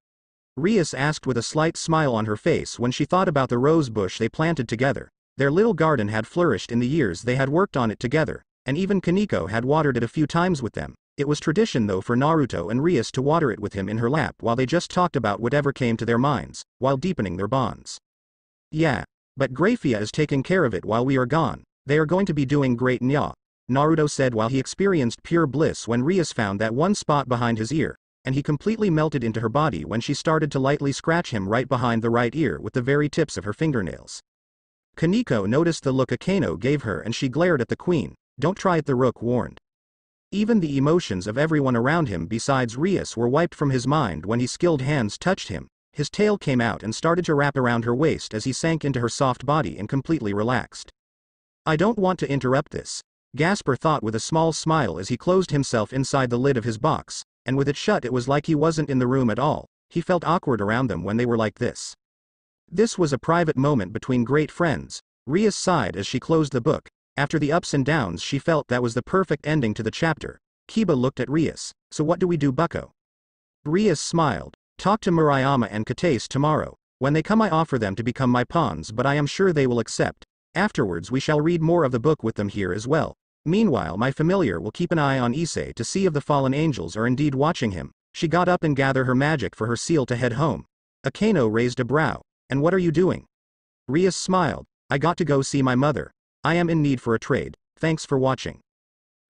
Rias asked with a slight smile on her face when she thought about the rose bush they planted together. Their little garden had flourished in the years they had worked on it together. and even Kaneko had watered it a few times with them. It was tradition though for Naruto and Rias to water it with him in her lap while they just talked about whatever came to their minds, while deepening their bonds. Yeah. But Grafia is taking care of it while we are gone. They are going to be doing great nya. Naruto said while he experienced pure bliss when Rias found that one spot behind his ear, and he completely melted into her body when she started to lightly scratch him right behind the right ear with the very tips of her fingernails. Kaneko noticed the look Akeno gave her and she glared at the queen. Don't try it, the rook warned. Even the emotions of everyone around him besides Rias were wiped from his mind when his skilled hands touched him. His tail came out and started to wrap around her waist as he sank into her soft body and completely relaxed. I don't want to interrupt this, Gasper thought with a small smile as he closed himself inside the lid of his box, and with it shut it was like he wasn't in the room at all. He felt awkward around them when they were like this. This was a private moment between great friends. Rias sighed as she closed the book. After the ups and downs she felt that was the perfect ending to the chapter. Kiba looked at Rias. So what do we do, bucko? Rias smiled. Talk to Murayama and Katase tomorrow. When they come I offer them to become my pawns, but I am sure they will accept. Afterwards we shall read more of the book with them here as well. Meanwhile my familiar will keep an eye on Issei to see if the fallen angels are indeed watching him. She got up and gathered her magic for her seal to head home. Akeno raised a brow. And what are you doing? Rias smiled. I got to go see my mother. I am in need for a trade. Thanks for watching.